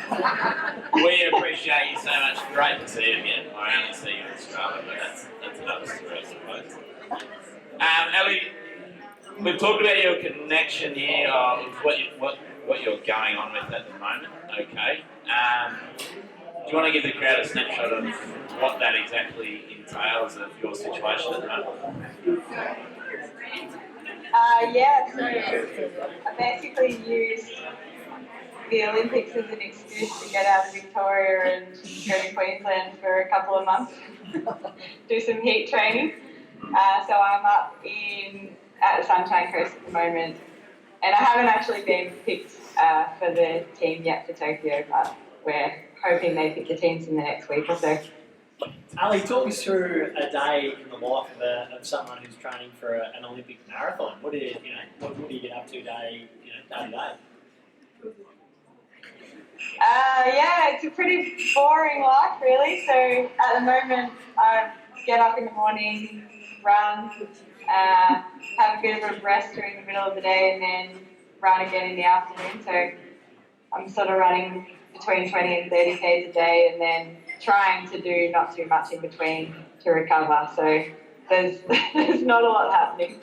we appreciate you so much. Great to see you again. I only see you in Australia, but that's another story, I suppose. Ali, we've talked about your connection here of what you're going on with at the moment. Okay. Do you want to give the crowd a snapshot of what that exactly entails of your situation at the moment? Yeah, so I basically used the Olympics as an excuse to get out of Victoria and go to Queensland for a couple of months, do some heat training. So I'm up at the Sunshine Coast at the moment, and I haven't actually been picked for the team yet for Tokyo, but we're hoping they pick the teams in the next week or so. Ali, talk us through a day in the life of someone who's training for an Olympic marathon. What do you get up to day to day? Yeah, it's a pretty boring life, really. So at the moment, I get up in the morning, run, have a bit of a rest during the middle of the day, and then run again in the afternoon. So I'm sort of running between 20 and 30 Ks a day, and then trying to do not too much in between to recover. So there's not a lot happening.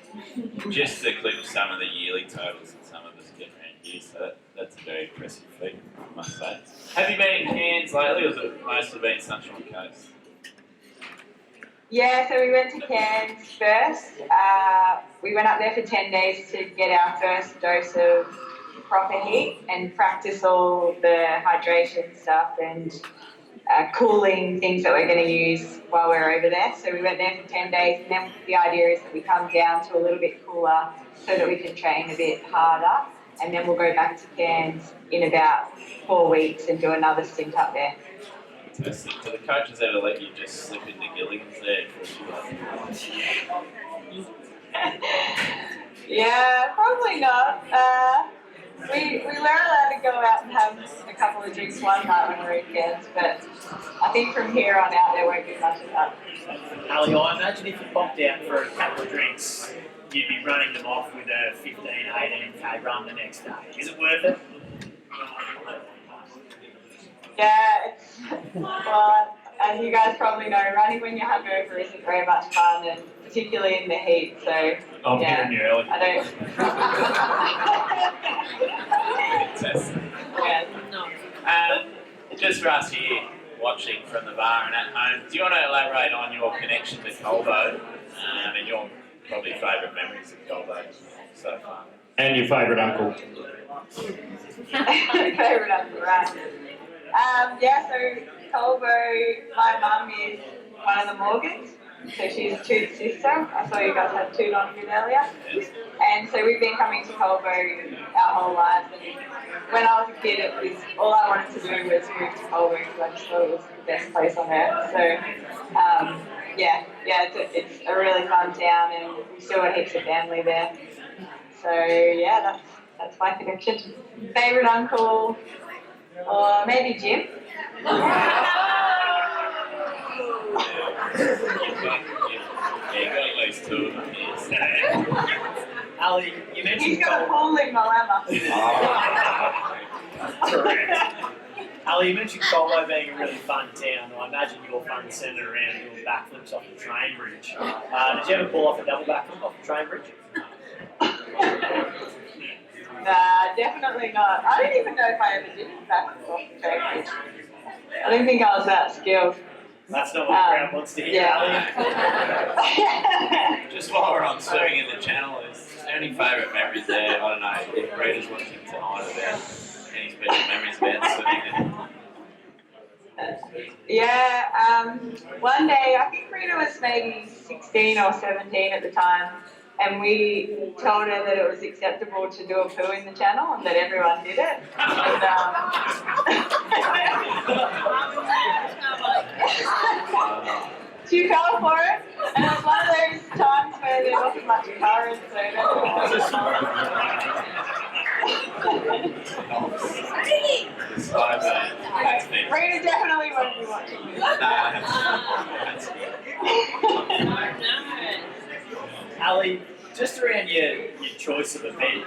Just to clip some of the yearly totals that some of us get around here, so that's a very impressive feat, I must say. Have you been in Cairns lately, or has it mostly been Sunshine Coast? Yeah, so we went to Cairns first. We went up there for 10 days to get our first dose of proper heat and practice all the hydration stuff and cooling things that we're going to use while we're over there. So we went there for 10 days, and then the idea is that we come down to a little bit cooler so that we can train a bit harder, and then we'll go back to Cairns in about 4 weeks and do another stint up there. Fantastic. Do the coaches ever let you just slip into Gilligan's there? Yeah, probably not. We were allowed to go out and have a couple of drinks one night when we were in Cairns, but I think from here on out there won't be much of that. Ali, I imagine if you popped out for a couple of drinks, you'd be running them off with a 15, 18k run the next day. Is it worth it? Yeah, well, as you guys probably know, running when you're hungover isn't very much fun, and particularly in the heat, so I'm yeah, hearing you early. I don't. Fantastic. Yeah. Just for us here watching from the bar and at home, do you want to elaborate on your connection to Colbo and your probably favourite memories of Colbo so far? And your favourite uncle? Favourite uncle, right? Yeah, so Colbo, my mum is one of the Morgans, so she's Toot's sister. I saw you guys had Toot on here earlier. And so we've been coming to Colbo our whole lives, and when I was a kid, it was all I wanted to do was move to Colbo because I just thought it was the best place on earth. So yeah, it's a really fun town, and we still got heaps of family there. So yeah, that's my connection. Favourite uncle, or maybe Jim. Yeah, you got at least two of them, yes. Ali, you mentioned He's got a Colbo. pool in Malama. Correct. Ali, you mentioned Colbo being a really fun town. I imagine your fun centred around doing backflips off the train bridge. Did you ever pull off a double backflip off the train bridge? Nah, definitely not. I don't even know if I ever did backflip off the train bridge. I don't think I was that skilled. That's not what the crowd wants to hear, Ali. Just while we're on swimming in the channel, is there any favourite memories there? I don't know if Rita's watching tonight about any special memories about swimming. Yeah, one day, I think Rita was maybe 16 or 17 at the time, and we told her that it was acceptable to do a poo in the channel and that everyone did it. And, she fell for it, and it was one of those times where there wasn't much current, so Rita definitely won't be watching this. Ali, just around your choice of event,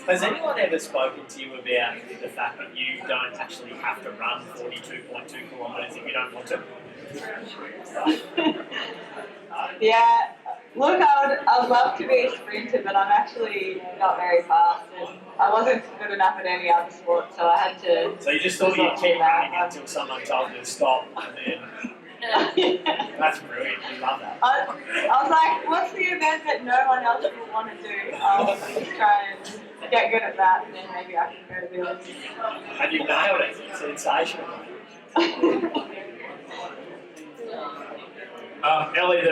has anyone ever spoken to you about the fact that you don't actually have to run 42.2 kilometres if you don't want to? Yeah, look, I would love to be a sprinter, but I'm actually not very fast, and I wasn't good enough at any other sport, so I had to. So you just thought you'd keep running until someone told you to stop, and then. That's brilliant. We love that. I was like, what's the event that no one else will want to do? I'll just try and get good at that, and then maybe I can go do it. And you nailed it. Sensational. Ellie,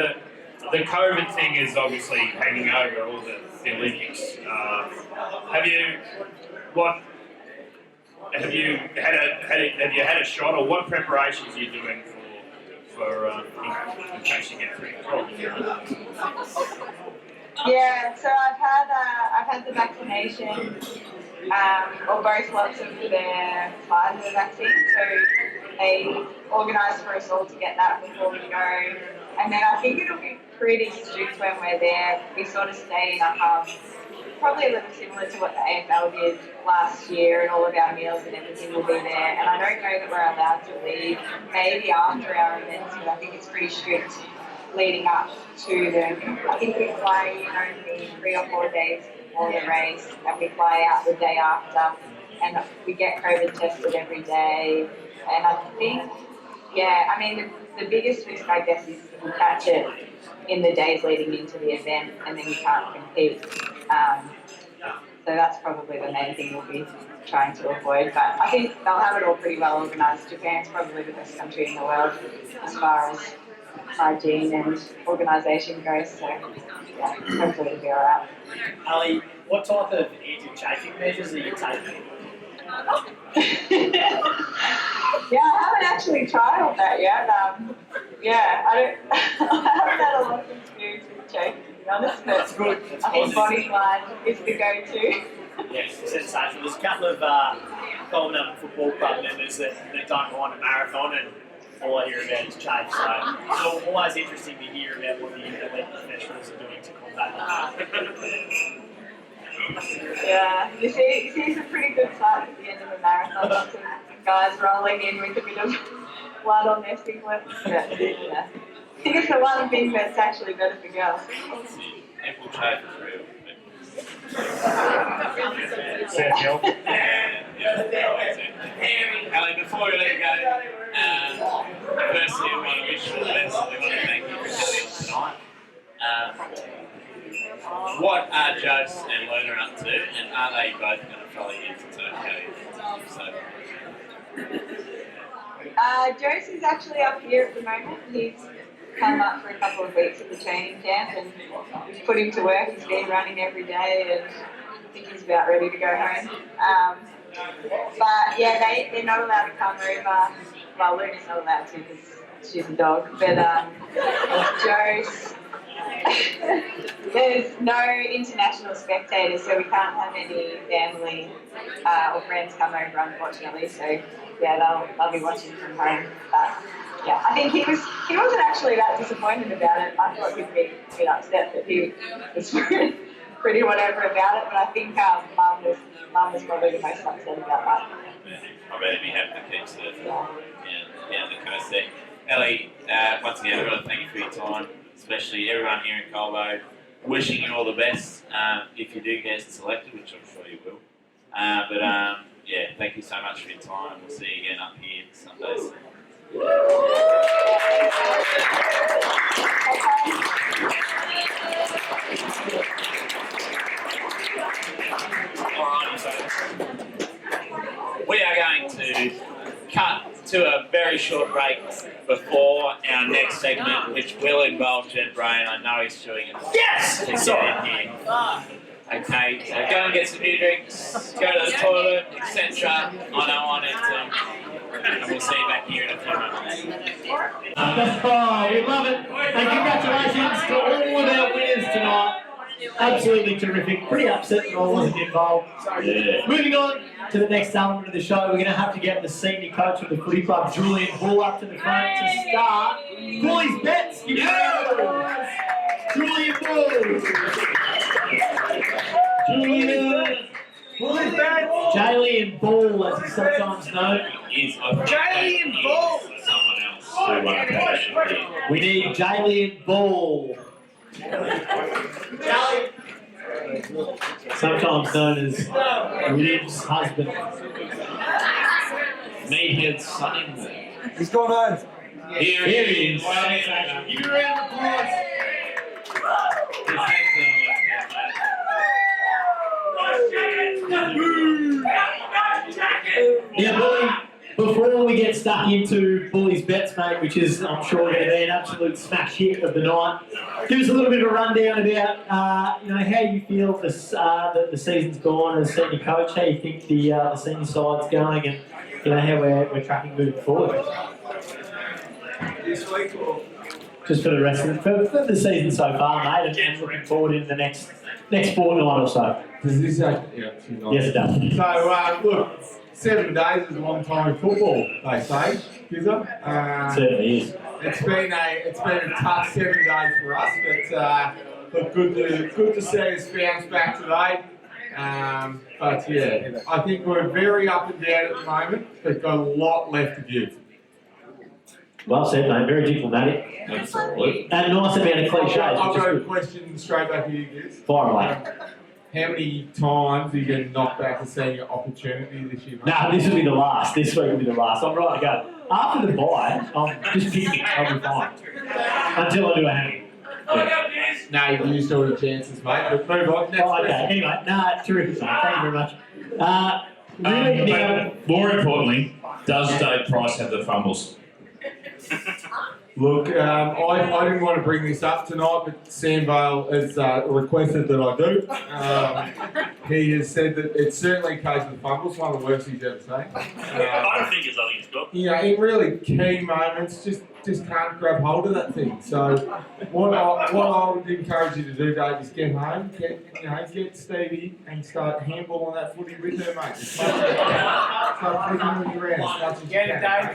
the COVID thing is obviously hanging over all the Olympics. Have you had a shot, or what preparations are you doing for in case you get through? Yeah, so I've had the vaccination, or both lots of the Pfizer vaccine. So they organised for us all to get that before we go, and then I think it'll be pretty strict when we're there. We sort of stay in a hub, probably a little similar to what the AFL did last year, and all of our meals and everything will be there. And I don't know that we're allowed to leave, maybe after our events, but I think it's pretty strict leading up to them. I think we fly in only 3 or 4 days before the race, and we fly out the day after, and we get COVID tested every day. And I think, yeah, I mean, the biggest risk, I guess, is if you catch it in the days leading into the event, and then you can't compete. So that's probably the main thing we'll be trying to avoid. But I think they'll have it all pretty well organised. Japan's probably the best country in the world as far as hygiene and organisation goes. So yeah, hopefully it'll be alright. Ali, what type of anti-chafing measures are you taking? Yeah, I haven't actually tried that yet. I haven't had a lot of experience with chafing, to be honest. But That's good. That's I think positive. Bodyline is the go-to. Yes, sensational. There's a couple of Colbo Football Club members that don't run a marathon, and all I hear about is chafe. So it's always interesting to hear about what the elite professionals are doing to combat that. Yeah, you see some pretty good sights at the end of the marathon. Lots of guys rolling in with a bit of blood on their singlets. But, yeah. I think it's the one thing that's actually better for girls. Apple chafe is real. Ali, before we let you go, firstly, I want to wish you all the best. We want to thank you for coming on tonight. What are Jose and Luna up to, and are they both going to follow you to Tokyo? Josie's actually up here at the moment. He's come up for a couple of weeks at the training camp, and we've put him to work. He's been running every day, and I think he's about ready to go home. But yeah, they're not allowed to come over. Well, Luna's not allowed to because she's a dog. But Jose, there's no international spectators, so we can't have any family or friends come over, unfortunately. So yeah, they'll be watching from home. But yeah, I think he wasn't actually that disappointed about it. I thought he'd be a bit upset, but he was pretty whatever about it. But I think Mum was probably the most upset about that. I bet he'd be happy to keep surfing down the coast there. Ellie, once again, I want to thank you for your time, especially everyone here in Colbo. Wishing you all the best if you do get selected, which I'm sure you will. Yeah, thank you so much for your time. We'll see you again up here Sundays. Alrighty, so we are going to cut to a very short break before our next segment, which will involve Jen Brain. I know he's doing it. Yes! To get in here. Okay, so go and get some new drinks, go to the toilet, etc. On it, and we'll see you back here in a few moments. Oh, we love it. And congratulations to all of our winners tonight. Absolutely terrific. Pretty upset that I wasn't involved. Yeah. Moving on to the next element of the show, we're going to have to get the senior coach of the footy club, Julian Bull, up to the front to start. Bully's Bets. Give it up, Julian Bull. Julian. Bully's Bets. Jalian Bull, as he's sometimes known. Jalian Bull. Someone else. We need Jalian Bull. Sometimes known as Liv's husband. Meathead's son-in-law. He's gone home. Here he is. Give it a round of applause. Yeah, Bully, before we get stuck into Bully's Bets, mate, which is, I'm sure, going to be an absolute smash hit of the night, give us a little bit of a rundown about, how you feel that the season's gone as senior coach, how you think the senior side's going, and how we're tracking moving forward. This week or? Just for the rest of for the season so far, mate, and looking forward in the next fortnight or so. Does this Yes, it does. So, look, 7 days is a long time in football, they say, is it? It certainly is. It's been a tough 7 days for us, but look, good to see us bounce back today. But yeah, I think we're very up and down at the moment, but got a lot left to give. Well said, mate. Very diplomatic. Absolutely. And a nice amount of cliches. I've got a question straight back to you, Giz. Fire away. How many times are you going to knock back a senior opportunity this year? Nah, this will be the last. This week will be the last. I'm right to go. After the bye, just pick me. I'll be fine. Until I do a hang. No, you've used all your chances, mate. But move on. Next Oh, okay, question. anyway, terrific, mate. Thank you very much. Really, now, But more importantly, does Dave Price have the fumbles? Look, I didn't want to bring this up tonight, but Sam Vale has requested that I do. He has said that it's certainly case of fumbles, one of the worst he's ever seen. I think he's got. You know, in really key moments, just can't grab hold of that thing. So, what I would encourage you to do, Dave, is get home, get Stevie and start handballing that footy with her, mate. Start flicking it around as much as you can.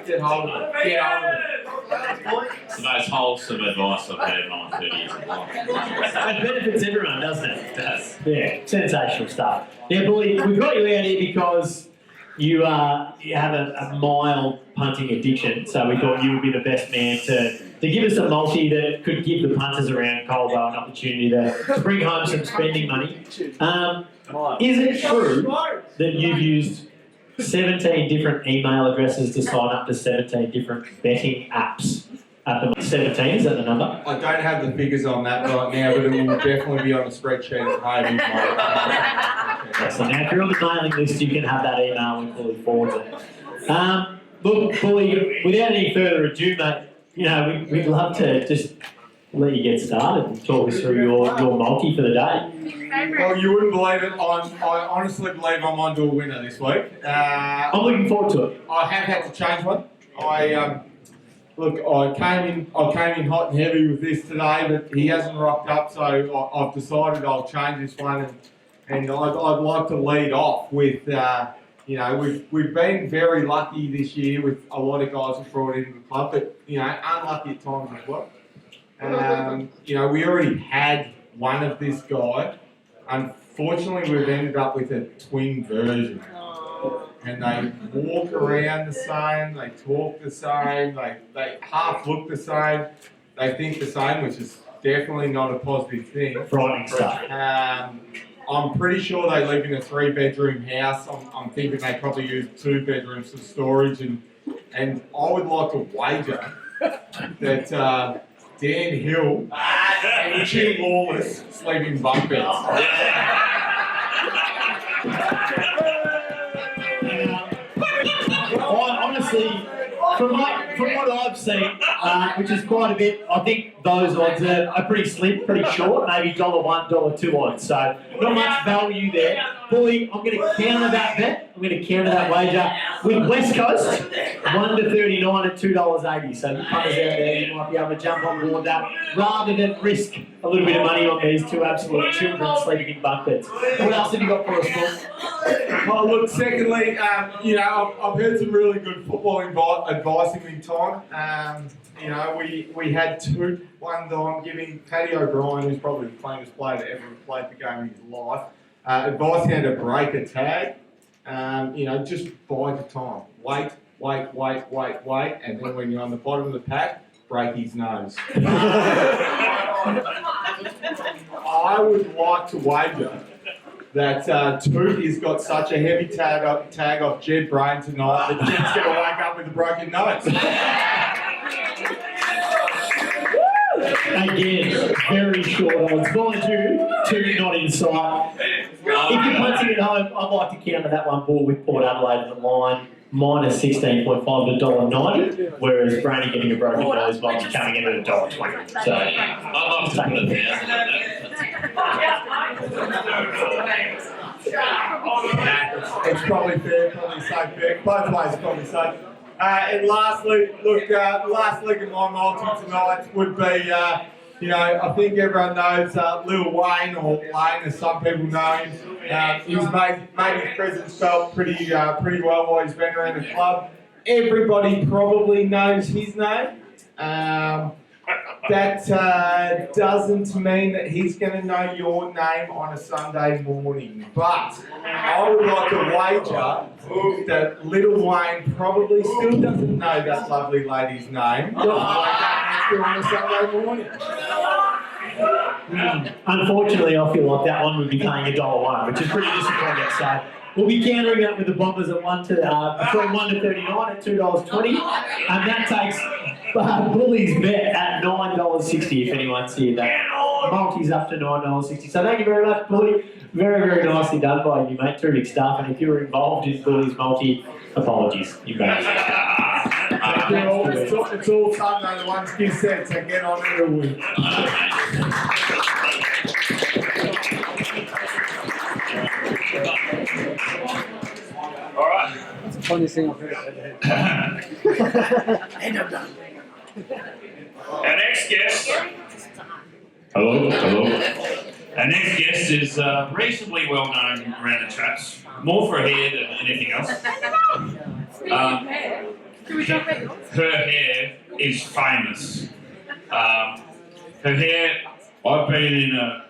Get hold of it. Get hold of it. It's the most wholesome advice I've heard in my 30 years of life. it benefits everyone, doesn't it? It does. Yeah, sensational stuff. Yeah, Bully, we've got you out here because you have a mild punting addiction, so we thought you would be the best man to give us a multi that could give the punters around Colbo an opportunity to bring home some spending money. Is it true that you've used 17 different email addresses to sign up to 17 different betting apps? At the moment? 17, is that the number? I don't have the figures on that right now, but it will definitely be on a spreadsheet at home. So now, if you're on the mailing list, you can have that email when Bully forwards it. Look, Bully, without any further ado, mate, we'd love to just let you get started and talk us through your multi for the day. Well, you wouldn't believe it. I honestly believe I'm on to a winner this week. I'm looking forward to it. I have had to change one. I came in hot and heavy with this today, but he hasn't rocked up, so I've decided I'll change this one, and I'd like to lead off with, we've been very lucky this year with a lot of guys we've brought into the club, but unlucky at times as well. We already had one of this guy. Unfortunately, we've ended up with a twin version. And they walk around the same, they talk the same, they half look the same, they think the same, which is definitely not a positive thing. Frightening stuff. I'm pretty sure they live in a 3-bedroom house. I'm thinking they probably use 2 bedrooms for storage, and I would like to wager that Dan Hill and Jim Lawless sleep in bunk beds. Honestly, from what I've seen, which is quite a bit, I think those odds are pretty slim, pretty short, maybe $1, $2 odds. So not much value there. Bully, I'm going to counter that bet. I'm going to counter that wager with West Coast, 1 to 39 at $2.80. So you punters out there, you might be able to jump on board that rather than risk a little bit of money on these two absolute children sleeping in bunk beds. What else have you got for us, Paul? Well, look, secondly, I've heard some really good football advice in my time. We had one time giving Paddy O'Brien, who's probably the cleanest player to ever have played the game in his life, advice how to break a tag. Just bide the time. Wait, and then when you're on the bottom of the pack, break his nose. I would like to wager that Toot has got such a heavy tag off Jed Brain tonight that Jed's going to wake up with a broken nose. Again, very short odds. Mind you, 2 not in sight. If you're punting at home, I'd like to counter that one ball with Port Adelaide at the line, minus 16.5 to $1.90, whereas Brainy getting a broken nose might be coming in at $1.20. So, I'd love to put a thousand on that. It's probably fair, probably safe. Both ways probably safe. And lastly, look, last leg of my multi tonight would be, I think everyone knows Lil Wayne, or Lane as some people know him. He's made his presence felt pretty well while he's been around the club. Everybody probably knows his name. That doesn't mean that he's going to know your name on a Sunday morning. But I would like to wager that Little Wayne probably still doesn't know that lovely lady's name. On a Sunday morning. Unfortunately, I feel like that one would be paying $1.01, which is pretty disappointing. So we'll be countering that with the Bombers at between 1 to 39 at $2.20, and that takes Bully's bet at $9.60 if anyone's here that. multis up to $9.60. So thank you very much, Bully. Very, very nicely done by you, mate. Terrific stuff. And if you were involved in Bully's multi, apologies. You guys. It's all fun though, the ones you said, so get on it all week. All right. That's the funniest thing I've heard. And I'm done. Our next guest. Hello. Our next guest is reasonably well known around the traps, more for her hair than anything else. Her hair is famous. Her hair. I've been at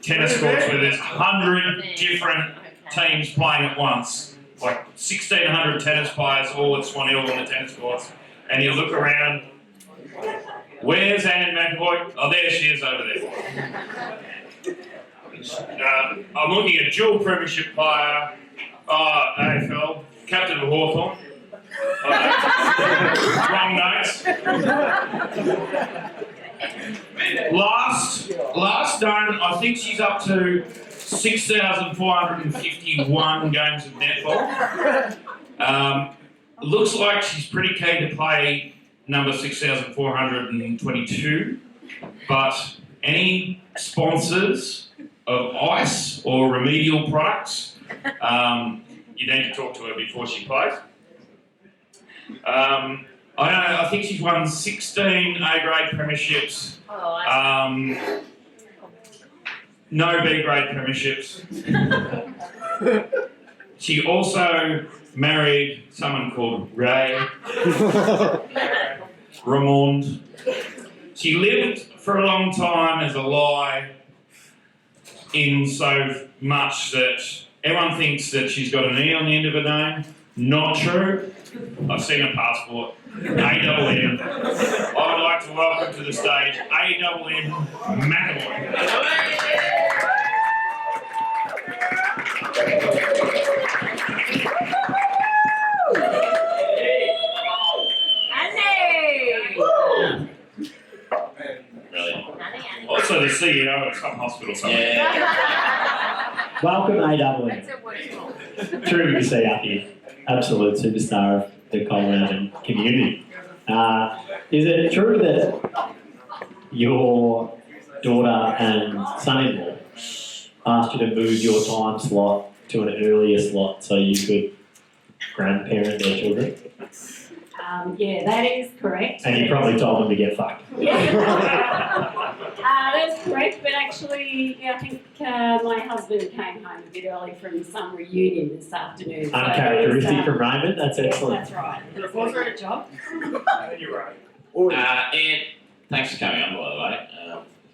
tennis courts where there's 100 different teams playing at once, like 1,600 tennis players all at Swan Hill on the tennis courts, and you look around. Where's Anne McAvoy? Oh, there she is over there. I'm looking at dual premiership player, AFL, captain of Hawthorn. Wrong notes. Last known, I think she's up to 6,451 games of netball. Looks like she's pretty keen to play number 6,422, but any sponsors of ice or remedial products, you need to talk to her before she plays. I think she's won 16 A-grade premierships, no B-grade premierships. She also married someone called Ray Ramond. She lived for a long time as a lie, in so much that everyone thinks that she's got an E on the end of her name. Not true. I've seen her passport. A-double-M. I would like to welcome to the stage A-double-M McAvoy. Also the CEO of some hospital somewhere. Yeah. Welcome, A-double-M. Terrific to see you up here. Absolute superstar of the Colbo community. Is it true that your daughter and son-in-law asked you to move your time slot to an earlier slot so you could grandparent their children? Yeah, that is correct. And you probably told them to get fucked. Yeah. That's correct, but actually, I think my husband came home a bit early from some reunion this afternoon. So Uncharacteristic from Raymond, that's excellent. That's right. Was it a job? You're right. And thanks for coming on, by the way.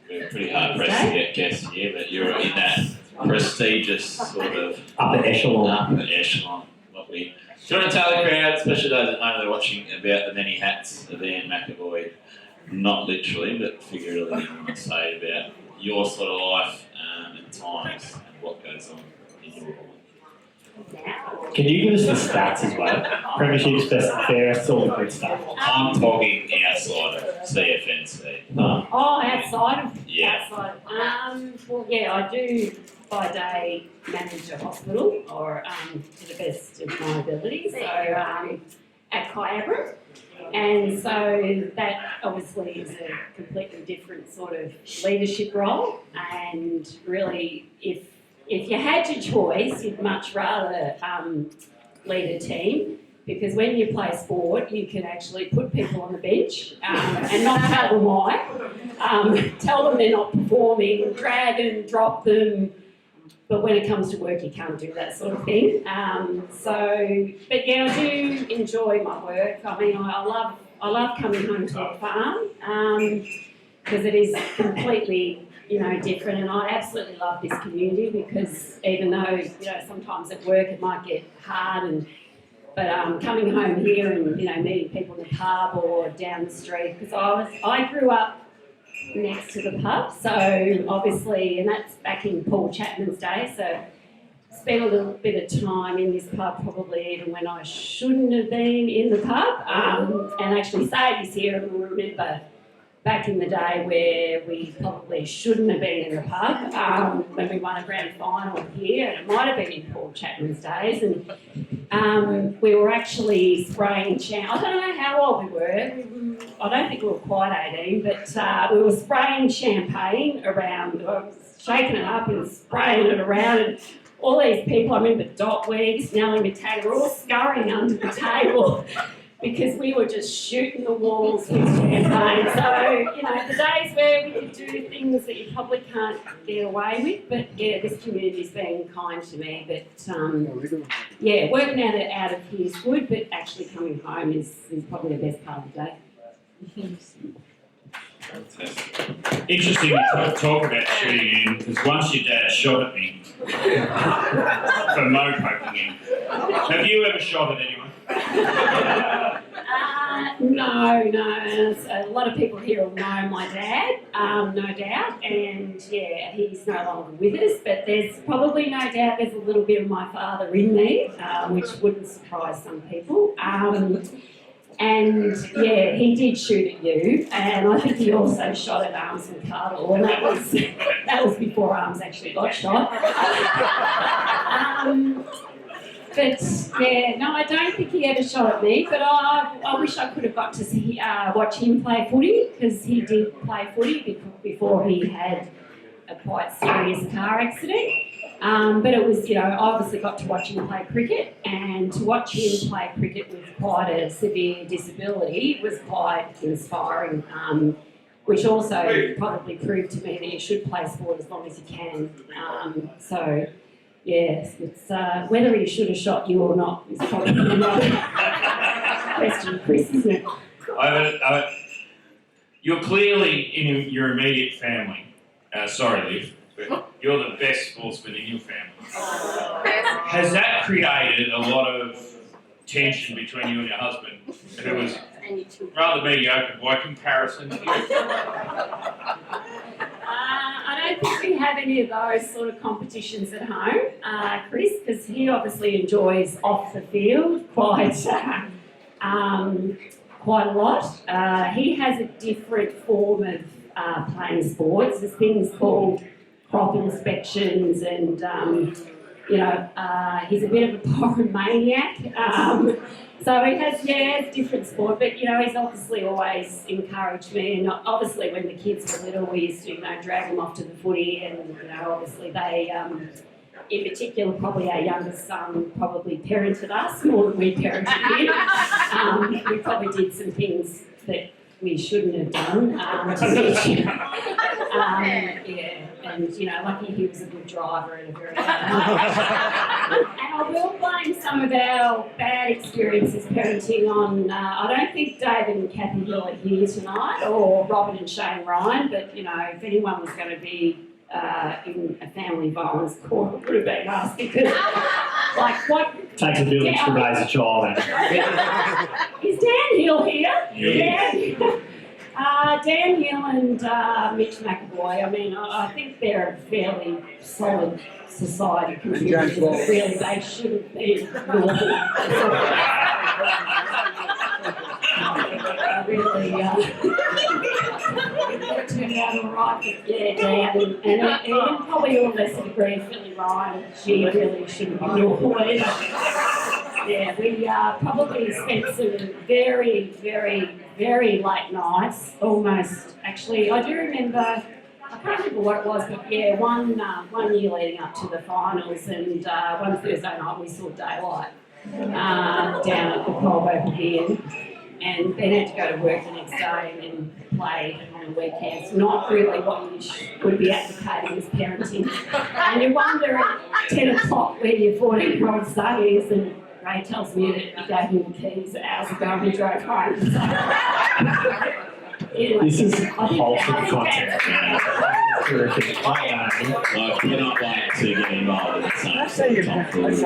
We're pretty hard pressed to get guests here, but you're in that prestigious sort of upper echelon. Lovely. Do you want to tell the crowd, especially those at home that are watching, about the many hats of Anne McAvoy, not literally, but figuratively, you want to say about your sort of life and times and what goes on in your life? Can you give us the stats as well? Premierships, best and fairest, all the good stuff. I'm talking outside of CFNC. Oh, outside of? Yeah. Outside. Well, yeah, I do by day manage a hospital, or to the best of my ability, so at Kyabra. And so that obviously is a completely different sort of leadership role, and really if you had your choice, you'd much rather lead a team, because when you play sport, you can actually put people on the bench and not tell them why, tell them they're not performing, drag and drop them, but when it comes to work, you can't do that sort of thing. But yeah, I do enjoy my work. I mean, I love coming home to a farm because it is completely, different, and I absolutely love this community, because even though, sometimes at work it might get hard, but coming home here and, meeting people in the pub or down the street, because I grew up next to the pub, so obviously, and that's back in Paul Chapman's day, so spent a little bit of time in this pub, probably even when I shouldn't have been in the pub, and actually Sadie's here and will remember back in the day where we probably shouldn't have been in the pub when we won a grand final here, and it might have been in Paul Chapman's days, and we were actually spraying I don't know how old we were. I don't think we were quite 18, but we were spraying champagne around, shaking it up and spraying it around, and all these people, I remember Dot Weeks, Nellie McTaggart, were all scurrying under the table because we were just shooting the walls with champagne. So, you know, the days where we could do things that you probably can't get away with, but yeah, this community's been kind to me. But yeah, working out of here is good, but actually coming home is probably the best part of the day. Interesting to talk about shooting in, because once your dad shot at me for mo poking him. Have you ever shot at anyone? No. So a lot of people here will know my dad, no doubt, and yeah, he's no longer with us, but there's probably no doubt there's a little bit of my father in me, which wouldn't surprise some people. And yeah, he did shoot at you, and I think he also shot at Arms and Cardle, and that was before Arms actually got shot. But yeah, no, I don't think he ever shot at me, but I wish I could have got to see, watch him play footy, because he did play footy before he had a quite serious car accident. But it was, you know, I obviously got to watch him play cricket, and to watch him play cricket with quite a severe disability was quite inspiring, which also probably proved to me that you should play sport as long as you can. So, yes, it's whether he should have shot you or not is probably another question, Chris, isn't it? You're clearly in your immediate family. Sorry, Liv. You're the best sportsman in your family. Has that created a lot of tension between you and your husband, who was rather mediocre by comparison to you? I don't think we have any of those sort of competitions at home, Chris, because he obviously enjoys off the field quite a lot. He has a different form of playing sports. There's things called crop inspections, and you know, he's a bit of a pyromaniac. So he has different sport, but you know, he's obviously always encouraged me, and obviously when the kids were little, we used to, you know, drag them off to the footy, and you know, obviously they, in particular, probably our youngest son probably parented us more than we parented him. We probably did some things that we shouldn't have done yeah, and you know, lucky he was a good driver and a very and I will blame some of our bad experiences parenting on, I don't think David and Kathy Hill are here tonight, or Robin and Shane Ryan, but you know, if anyone was going to be in a family violence court, it would have been us, because like what Takes a village to raise a child. Is Dan Hill here? Yeah. Dan Hill and Mitch McAvoy, I mean, I think they're a fairly solid society contributors, but really they shouldn't be normal. Really, it turned out all right, but yeah, Dan, and even probably to a lesser degree, Philly Ryan, she really shouldn't be normal either. Yeah, we probably spent some very, very, very late nights, almost, actually, I do remember, I can't remember what it was, but yeah, one year leading up to the finals, and one Thursday night we saw daylight down at the Colbo Pavilion, and then had to go to work the next day and then play on the weekends. Not really what you would be advocating as parenting. And you wonder at 10 o'clock where your 14-year-old son is, and Ray tells me that he gave him the keys hours ago and he drove home. So, anyway, This is wholesome content. Terrific. I cannot wait to get involved in the same tomfoolery. I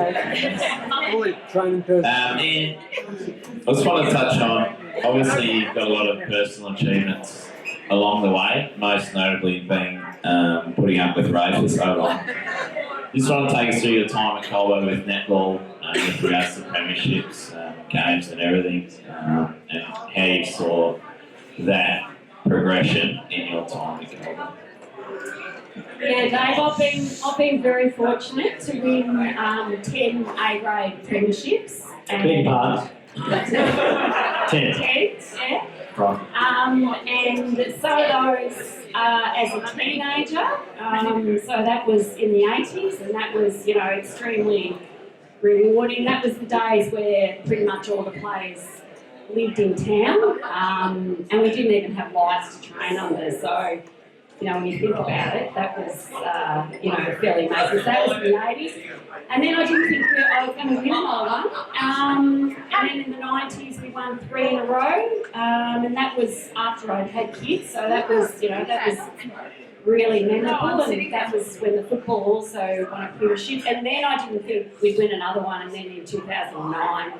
just want to touch on, obviously you've got a lot of personal achievements along the way, most notably being putting up with Ray for so long. Just want to take us through your time at Colbo with netball, with regards to premierships, games and everything, and how you saw that progression in your time with Colbo? Yeah, Dave, I've been very fortunate to win 10 A-grade premierships. Big part. 10. 10, yeah. Right. And some of those as a teenager. So that was in the 80s, and that was, extremely rewarding. That was the days where pretty much all the players lived in town, and we didn't even have lights to train under. So, when you think about it, that was, fairly amazing. So that was in the 80s. And then I didn't think I was going to win another one. And then in the 90s, we won 3 in a row. And that was after I'd had kids. So that was, that was really memorable. And that was when the football also won a premiership. And then I didn't think we'd win another one. And then in 2009,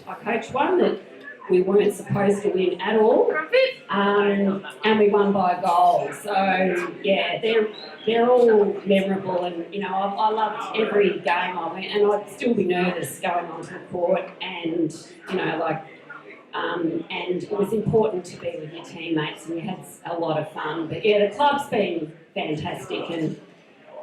I coached one that we weren't supposed to win at all, and we won by a goal. So yeah, they're all memorable, and I loved every game I went, and I'd still be nervous going onto the court, and and it was important to be with your teammates, and you had a lot of fun. But yeah, the club's been fantastic, and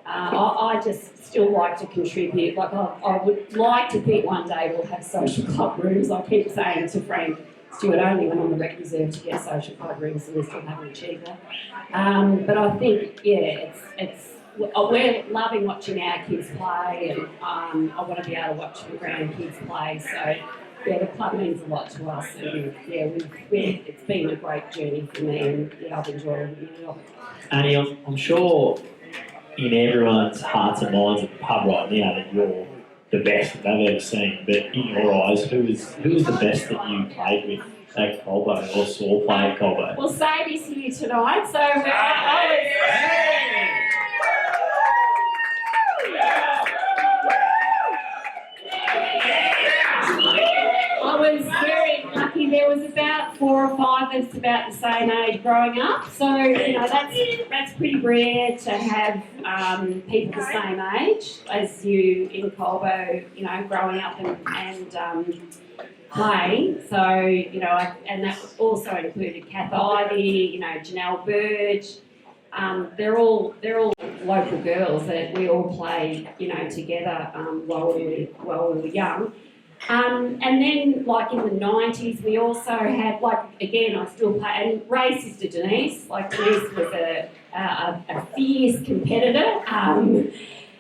I just still like to contribute. I would like to think one day we'll have social club rooms. I keep saying to Frank Stewart, only when on the rec reserve to get social club rooms, and we still haven't achieved that. But I think, we're loving watching our kids play, and I want to be able to watch my grandkids play. So yeah, the club means a lot to us, and it's been a great journey for me, and I've enjoyed it. Annie, I'm sure in everyone's hearts and minds at the pub right now that you're the best that they've ever seen. But in your eyes, who is the best that you played with at Colbo or saw play at Colbo? Well, Sadie's here tonight, so I was very lucky. There was about 4 or 5 of us about the same age growing up. So, that's pretty rare to have people the same age as you in Colbo, growing up and playing. So, and that also included Kath Ivey, Janelle Burge. They're all local girls that we all play, together while we were young. And then, in the 90s, we also had, again, I still play, and Ray's sister Denise, Denise was a fierce competitor, and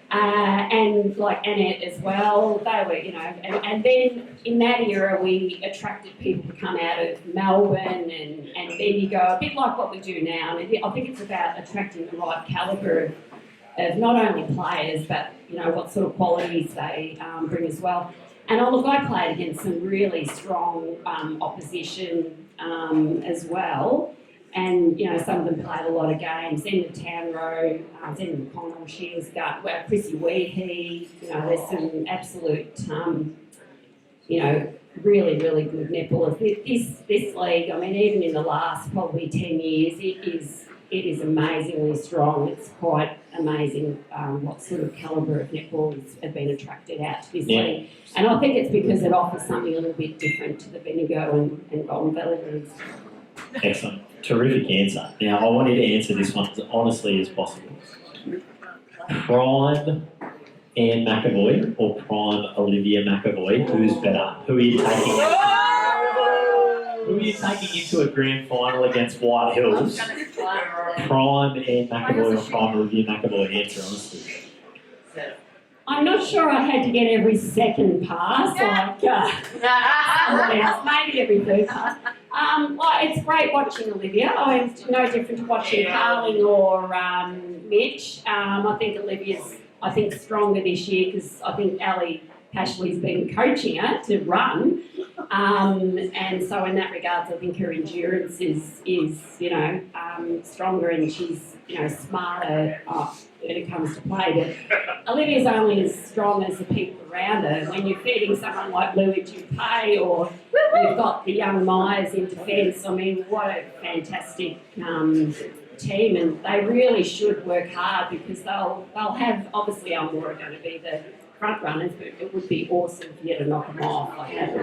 Annette as well. They were, and then in that era, we attracted people to come out of Melbourne and Bendigo, a bit like what we do now. And I think it's about attracting the right calibre of not only players, but, what sort of qualities they bring as well. And I played against some really strong opposition as well. And, some of them played a lot of games. Then the Town Row, then McConnell, Shears Gut, Chrissy Weehee, there's some absolute, really, really good netballers. This league, even in the last probably 10 years, it is amazingly strong. It's quite amazing what sort of calibre of netballers have been attracted out to this league. And I think it's because it offers something a little bit different to the Bendigo and Golden Valley leagues. Excellent. Terrific answer. Now, I want you to answer this one as honestly as possible. Prime Anne McAvoy or prime Olivia McAvoy? Who's better? Who are you taking? Who are you taking into a grand final against White Hills? Prime Anne McAvoy or prime Olivia McAvoy? Answer honestly. I'm not sure I had to get every second pass, maybe every third pass. It's great watching Olivia. It's no different to watching Carling or Mitch. I think Olivia's stronger this year because I think Ali Pashley's been coaching her to run. And so in that regards, I think her endurance is stronger, and she's, smarter when it comes to play. But Olivia's only as strong as the people around her. When you're feeding someone like Louis Dupay, or you've got the young Myers in defence, what a fantastic team, and they really should work hard because they'll have, obviously Almora are going to be the front runners, but it would be awesome for you to knock them off.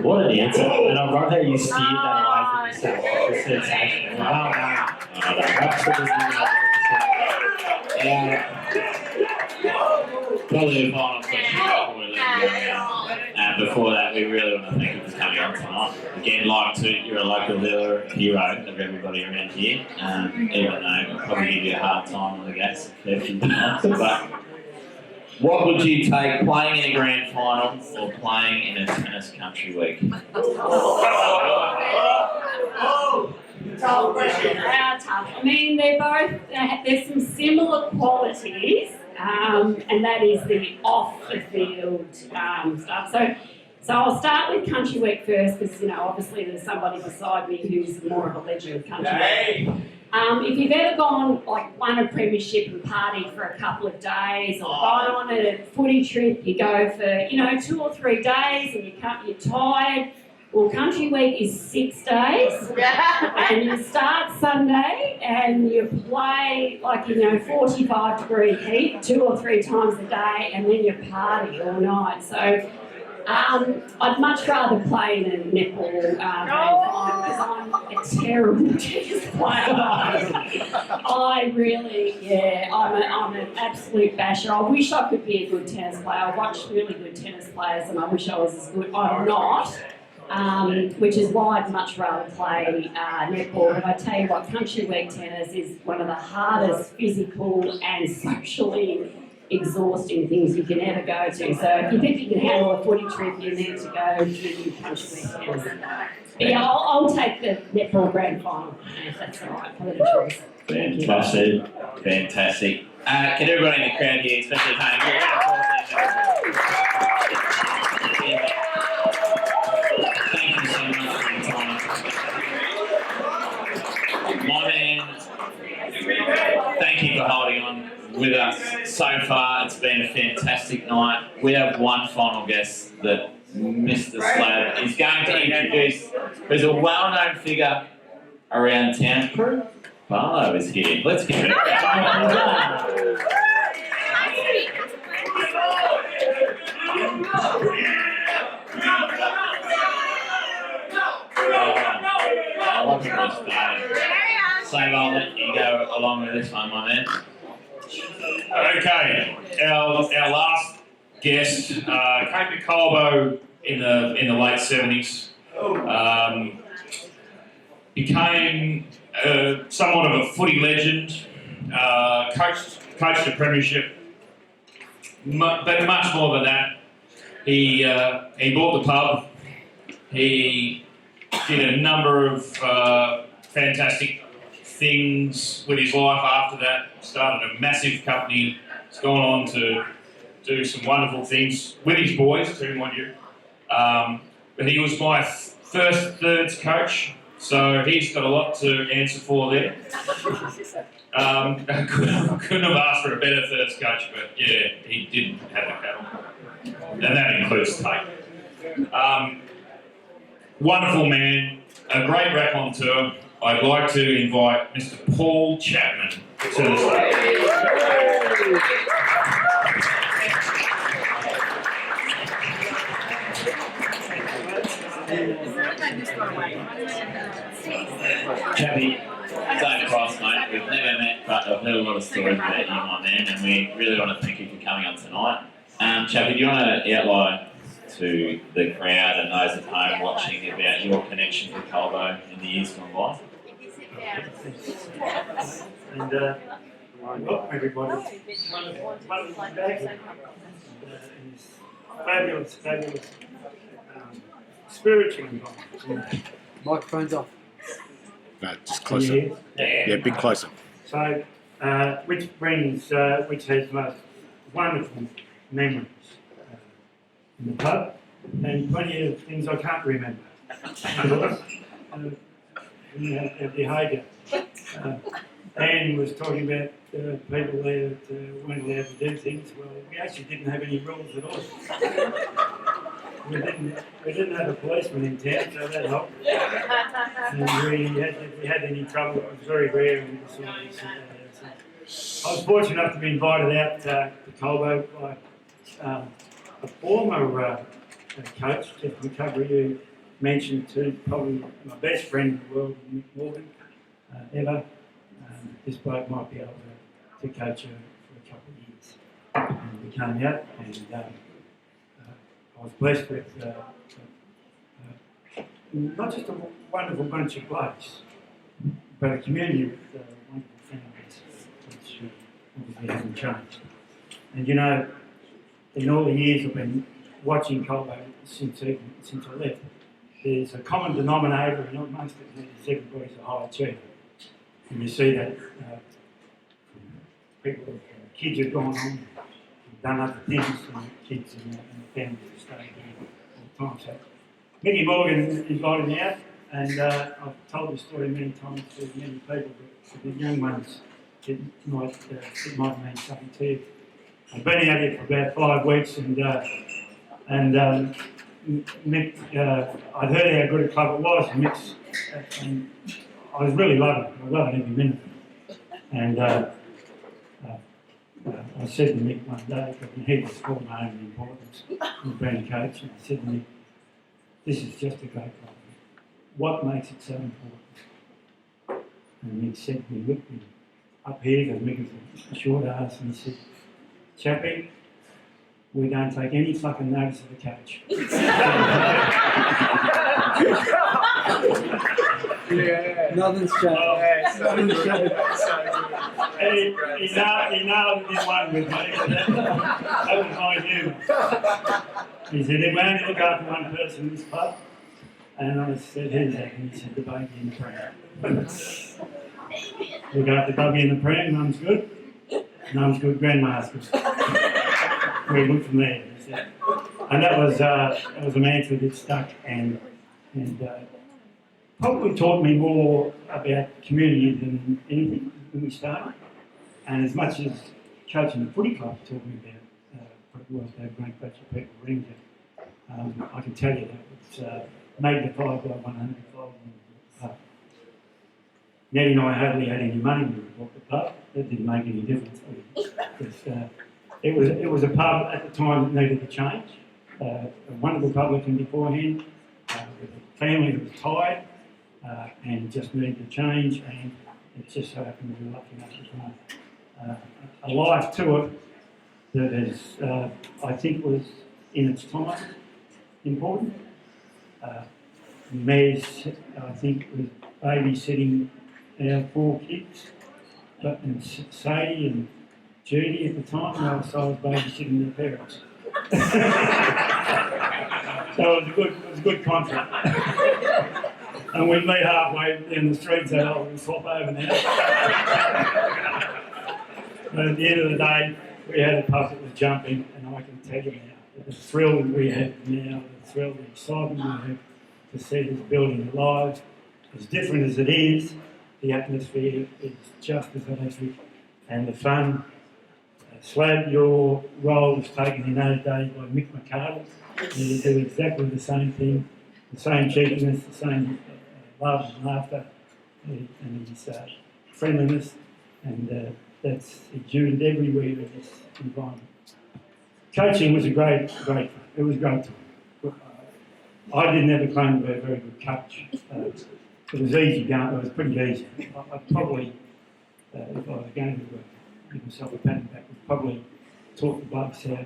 What an answer. And I love how you steered that away from yourself. It's sensational. Well done. Probably a final question before we let you go. And before that, we really want to thank you for coming on tonight. Again, like to, you're a local hero of everybody around here, even though we'll probably give you a hard time on the gas a few times. But what would you take, playing in a grand final or playing in a tennis country week? Tough. I mean, they're both, there's some similar qualities, and that is the off-the-field stuff. So I'll start with Country Week first, because, obviously there's somebody beside me who's more of a legend of Country Week. If you've ever gone, won a premiership and partied for a couple of days, or gone on a footy trip, you go for, 2 or 3 days, and you're tired. Well, Country Week is 6 days, and you start Sunday, and you play 45-degree heat 2 or 3 times a day, and then you party all night. So I'd much rather play in a netball grand final, because I'm a terrible tennis player. I really, I'm an absolute basher. I wish I could be a good tennis player. I watch really good tennis players, and I wish I was as good. I'm not. Which is why I'd much rather play netball. But I tell you what, Country Week tennis is one of the hardest physical and socially exhausting things you can ever go to. So if you think you can handle a footy trip, you need to go to Country Week tennis. But yeah, I'll take the netball grand final, if that's all right, for the choice. Fantastic. Can everybody in the crowd here, especially thank you so much for your time. My man, thank you for holding on with us so far. It's been a fantastic night. We have one final guest that Mr. Slab is going to introduce, who's a well-known figure around town. Barlow is here. Let's give it a So I'll let you go along with this one, my man. Okay, our last guest came to Colbo in the late 70s. Became somewhat of a footy legend. Coached a premiership, but much more than that. He bought the pub. He did a number of fantastic things with his life after that. Started a massive company. He's gone on to do some wonderful things with his boys too, mind you. But he was my first thirds coach, so he's got a lot to answer for there. I couldn't have asked for a better thirds coach, but yeah, he didn't have the cattle. And that includes Tate. Wonderful man, a great raconteur. I'd like to invite Mr. Paul Chapman to the stage. Chappy, don't cross, mate. We've never met, but I've heard a lot of stories about you, my man, and we really want to thank you for coming on tonight. Chappy, do you want to outline to the crowd and those at home watching about your connection to Colbo in the years gone by? And welcome everybody. Fabulous spiritual environment. Microphone's off. No, just closer. Yeah, big closer. So, which has the most wonderful memories in the pub, and plenty of things I can't remember. Our behaviour. Anne was talking about people there that weren't allowed to do things. Well, we actually didn't have any rules at all. We didn't have a policeman in town, so that helped. And if we had any trouble, it was very rare. And I was fortunate enough to be invited out to Colbo by a former coach, Jeff McCovery, who mentioned to probably my best friend in the world, Nick Morgan, ever. this bloke might be able to coach her for a couple of years. And we came out, and I was blessed with not just a wonderful bunch of blokes, but a community with wonderful families, which obviously hasn't changed. And you know, in all the years I've been watching Colbo since I left, there's a common denominator in most of it is everybody's a high achiever. And you see that people, kids have gone on and done other things, and the kids and the families have stayed here all the time. So Mickey Morgan invited me out, and I've told this story many times to many people, but for the young ones, it might mean something to you. I've been out here for about 5 weeks, and Mick, I'd heard how good a club it was, and I was really loving it. I love it every minute. And I said to Mick one day, because he was called my own importance of being a coach, and I said to Mick, this is just a great club. What makes it so important? And Mick said to me, look me up here, because Mick was a short ass, and he said, Chappie, we don't take any fucking notice of the coach. Yeah. Nothing's changed. Nothing's changed. He nailed this one with me. That was my humour. He said, we only look after one person in this club. And I said, who's that? And he said, the baby in the pram. Look after Bubby in the pram, mum's good. Mum's good, grandma's good. We went from there. He said. And that was a mantra that stuck, and probably taught me more about community than anything when we started. And as much as coaching the footy club taught me about what it was to have a great bunch of people around you, I can tell you that it's magnified by 100-fold. Nettie and I hardly had any money when we bought the pub. That didn't make any difference. It was a pub at the time that needed a change. A wonderful publican beforehand, with a family that was tired and just needed a change, and it just so happened we were lucky enough to find a life to it that is, I think, was in its time important. Mez, I think, was babysitting our 4 kids, but and Sadie and Judy at the time, and I was babysitting their parents. So it was a good contract. And we'd meet halfway in the street and say, oh, we'll swap over now. But at the end of the day, we had a pub that was jumping, and I can tell you now, the thrill we have now, the thrill, the excitement we have to see this building alive, as different as it is, the atmosphere is just as electric, and the fun. Slab, your role was taken in those days by Mick McCardle. He did exactly the same thing, the same cheekiness, the same love and laughter, and his friendliness, and that's exuded everywhere in this environment. Coaching was it was great time. I didn't ever claim to be a very good coach. It was easy going, it was pretty easy. I'd probably, if I was going to give myself a pat on the back, would probably taught the blokes how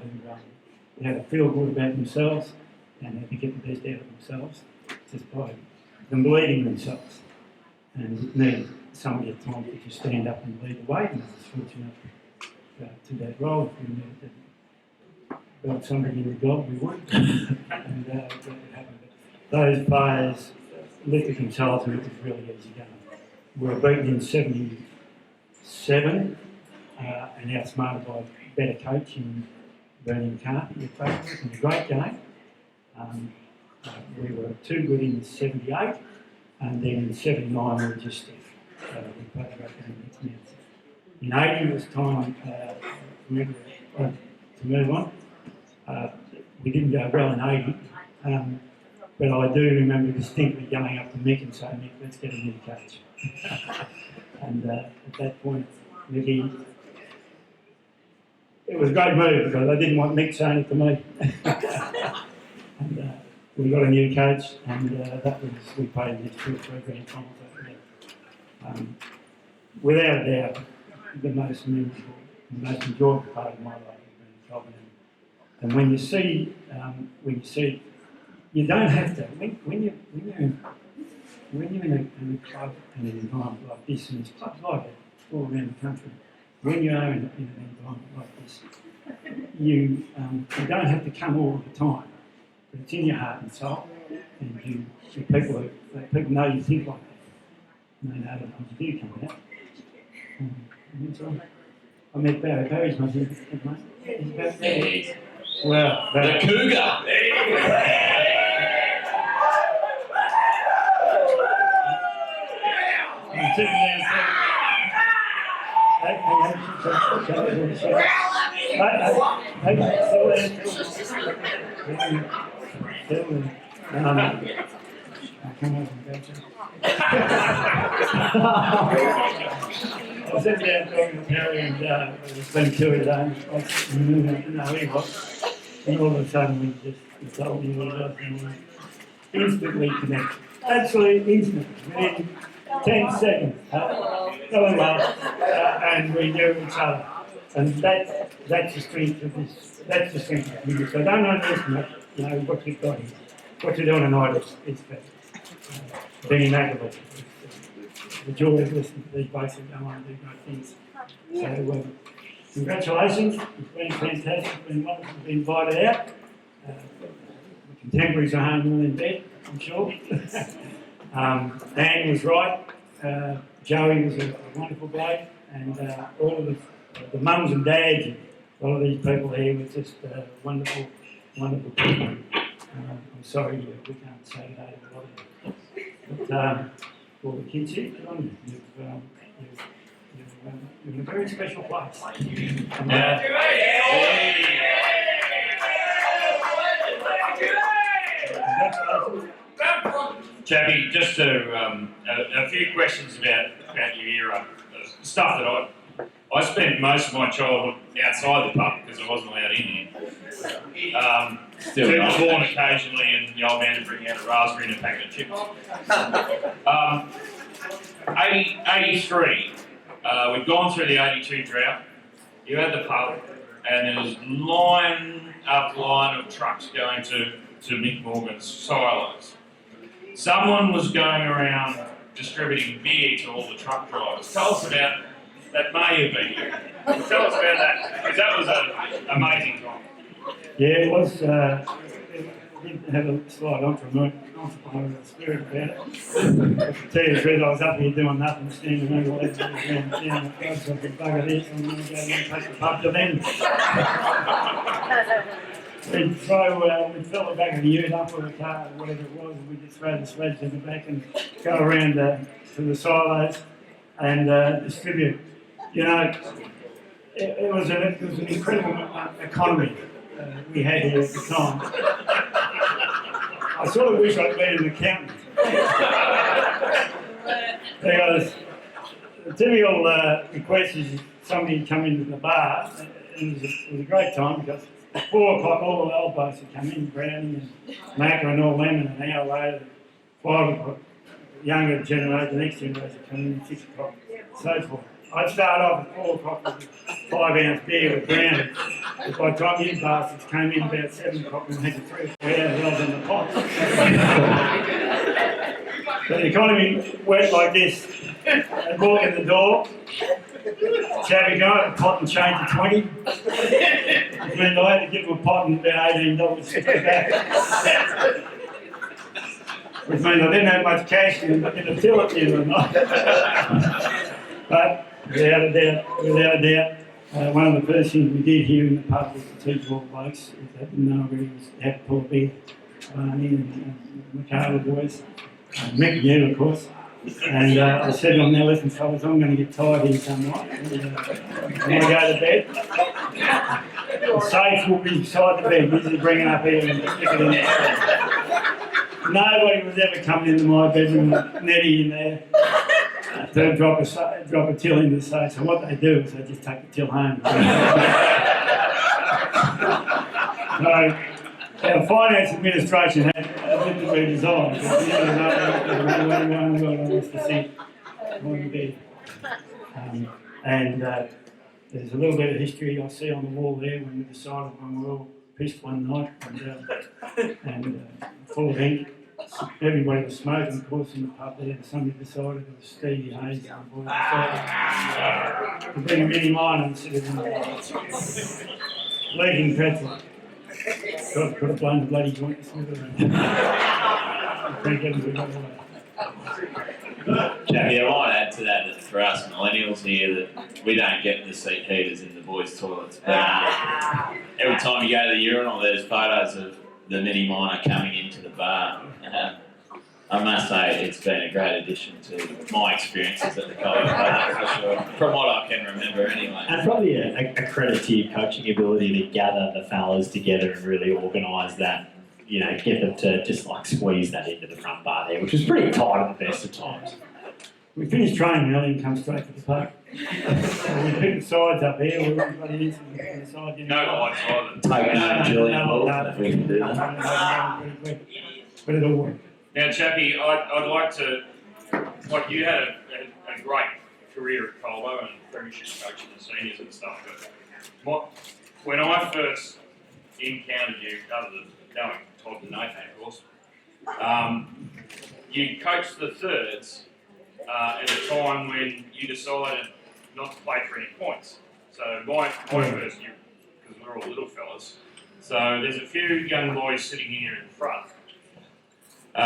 to feel good about themselves and how to get the best out of themselves just by them believing themselves. And it needed somebody at times to just stand up and lead the way, and I was fortunate to that role. If we needed to build somebody in the job, we would, and that would happen. But those players lifted themselves, and it was really easy going. We were beaten in 77 and outsmarted by a better coach in Bernie McCarthy. It was a great game. We were too good in 78, and then in 79 we were just stiff. We played a great game against Nancy. In 80 it was time to move on. We didn't go well in 80, but I do remember distinctly going up to Mick and saying, Mick, let's get a new coach. And at that point, Mickey, it was a great move because I didn't want Mick saying it to me. And we got a new coach, and that was, we played in 2 or 3 grand finals after that. without a doubt, the most memorable, the most enjoyable part of my life has been travelling. And when you see, you don't have to. When you're in a club and an environment like this, and there's clubs like it all around the country, when you are in an environment like this, you don't have to come all the time. But it's in your heart and soul, and people know you think like that. And they know that you do come out. And that's all. I met Barry. Barry's my good mate. He's about there. Well, The Cougar. I'm sitting there I was sitting there talking to Terry and it's been 2 days. I didn't know he was. And all of a sudden he told me what he was and we instantly connected. Absolutely instantly. Within 10 seconds. Fell in love and we knew each other. And that's the strength of this. That's the strength of music. So don't underestimate, what you've got here. What you're doing tonight is very remarkable. The joy of listening to these blokes that go on and do great things. So congratulations. It's been fantastic. It's been wonderful to be invited out. The contemporaries are home all in bed, I'm sure. Dan was right. Joey was a wonderful bloke, and all of the mums and dads, and all of these people here were just wonderful, wonderful people. I'm sorry we can't say today to a lot of them. But all the kids here, good on you. You're in a very special place. Chappie, just a few questions about your era. Stuff that I spent most of my childhood outside the pub because I wasn't allowed in here. Still born occasionally, and the old man would bring out a raspberry and a packet of chips. 83, we'd gone through the 82 drought. You had the pub, and there was line after line of trucks going to Mick Morgan's silos. Someone was going around distributing beer to all the truck drivers. Tell us about that. May have been you. Tell us about that, because that was an amazing time. Yeah, it was. It did have a slight entrepreneurial spirit about it. To tell you the truth, I was up here doing nothing, standing around the legs down the club, so I could bugger this, and then go and take the pub to them. We'd fill the back of the ute up with a car or whatever it was, and we'd just throw the sleds in the back and go around to the silos and distribute. It was an incredible economy we had here at the time. I sort of wish I'd been an accountant. Because the typical request is somebody come into the bar, and it was a great time because at 4 o'clock all the old blokes would come in, Brownie and Macca and all them, and an hour later, 5 o'clock, the younger generation, the next generation come in at 6 o'clock, so forth. I'd start off at 4 o'clock with a 5-ounce beer with Brownie. But by the time you bastards came in about 7 o'clock, we had 3 or 4 hours in the pot. So the economy went like this. I'd walk in the door, Chappie guy, a pot and change to 20. Which meant I had to give him a pot and about $18 back. Which meant I didn't have much cash in the till at the end of the night. But without a doubt, one of the first things we did here in the pub was to teach all the blokes that didn't know we had to pull a beer. Barney and the Carter boys, Mick knew, of course. And I said to them, now listen fellas, I'm going to get tired here some night. I'm going to go to bed. The safe will be beside the bed, usually bring it up here and stick it in there. Nobody was ever coming into my bedroom with Nettie in there to drop a till in the safe. So what they do is they just take the till home. So our finance administration had a bit to be designed. But, And there's a little bit of history I see on the wall there when we decided when we were all pissed one night and full of ink. Everybody was smoking, of course, in the pub there, and somebody decided it was Stevie Hayes and the boys decided to bring a mini mine and sit it in the leading pretzel. Could have blown the bloody joint to smithereens. Thank heavens we got away. Jackie, I might add to that for us millennials here that we don't get the seat heaters in the boys' toilets. But every time you go to the urinal, there's photos of the mini miner coming into the bar. I must say it's been a great addition to my experiences at the Colbo Front Bar, for sure. From what I can remember, anyway. And probably a credit to your coaching ability to gather the fellas together and really organise that. You know, get them to just like squeeze that into the front bar there, which was pretty tight at the best of times. We finished training early and come straight to the pub. So we picked the sides up here, we were running into the side. No lights either. Take note, Julian Hall, if we can do that. But it all worked. Now, Chappie, I'd like to, like you had a great career at Colbo and premiership coaching the seniors and stuff, but when I first encountered you, other than knowing Todd and Nathan, of course, you coached the thirds at a time when you decided not to play for any points. So my first year, because we're all little fellas, so there's a few young boys sitting here in front who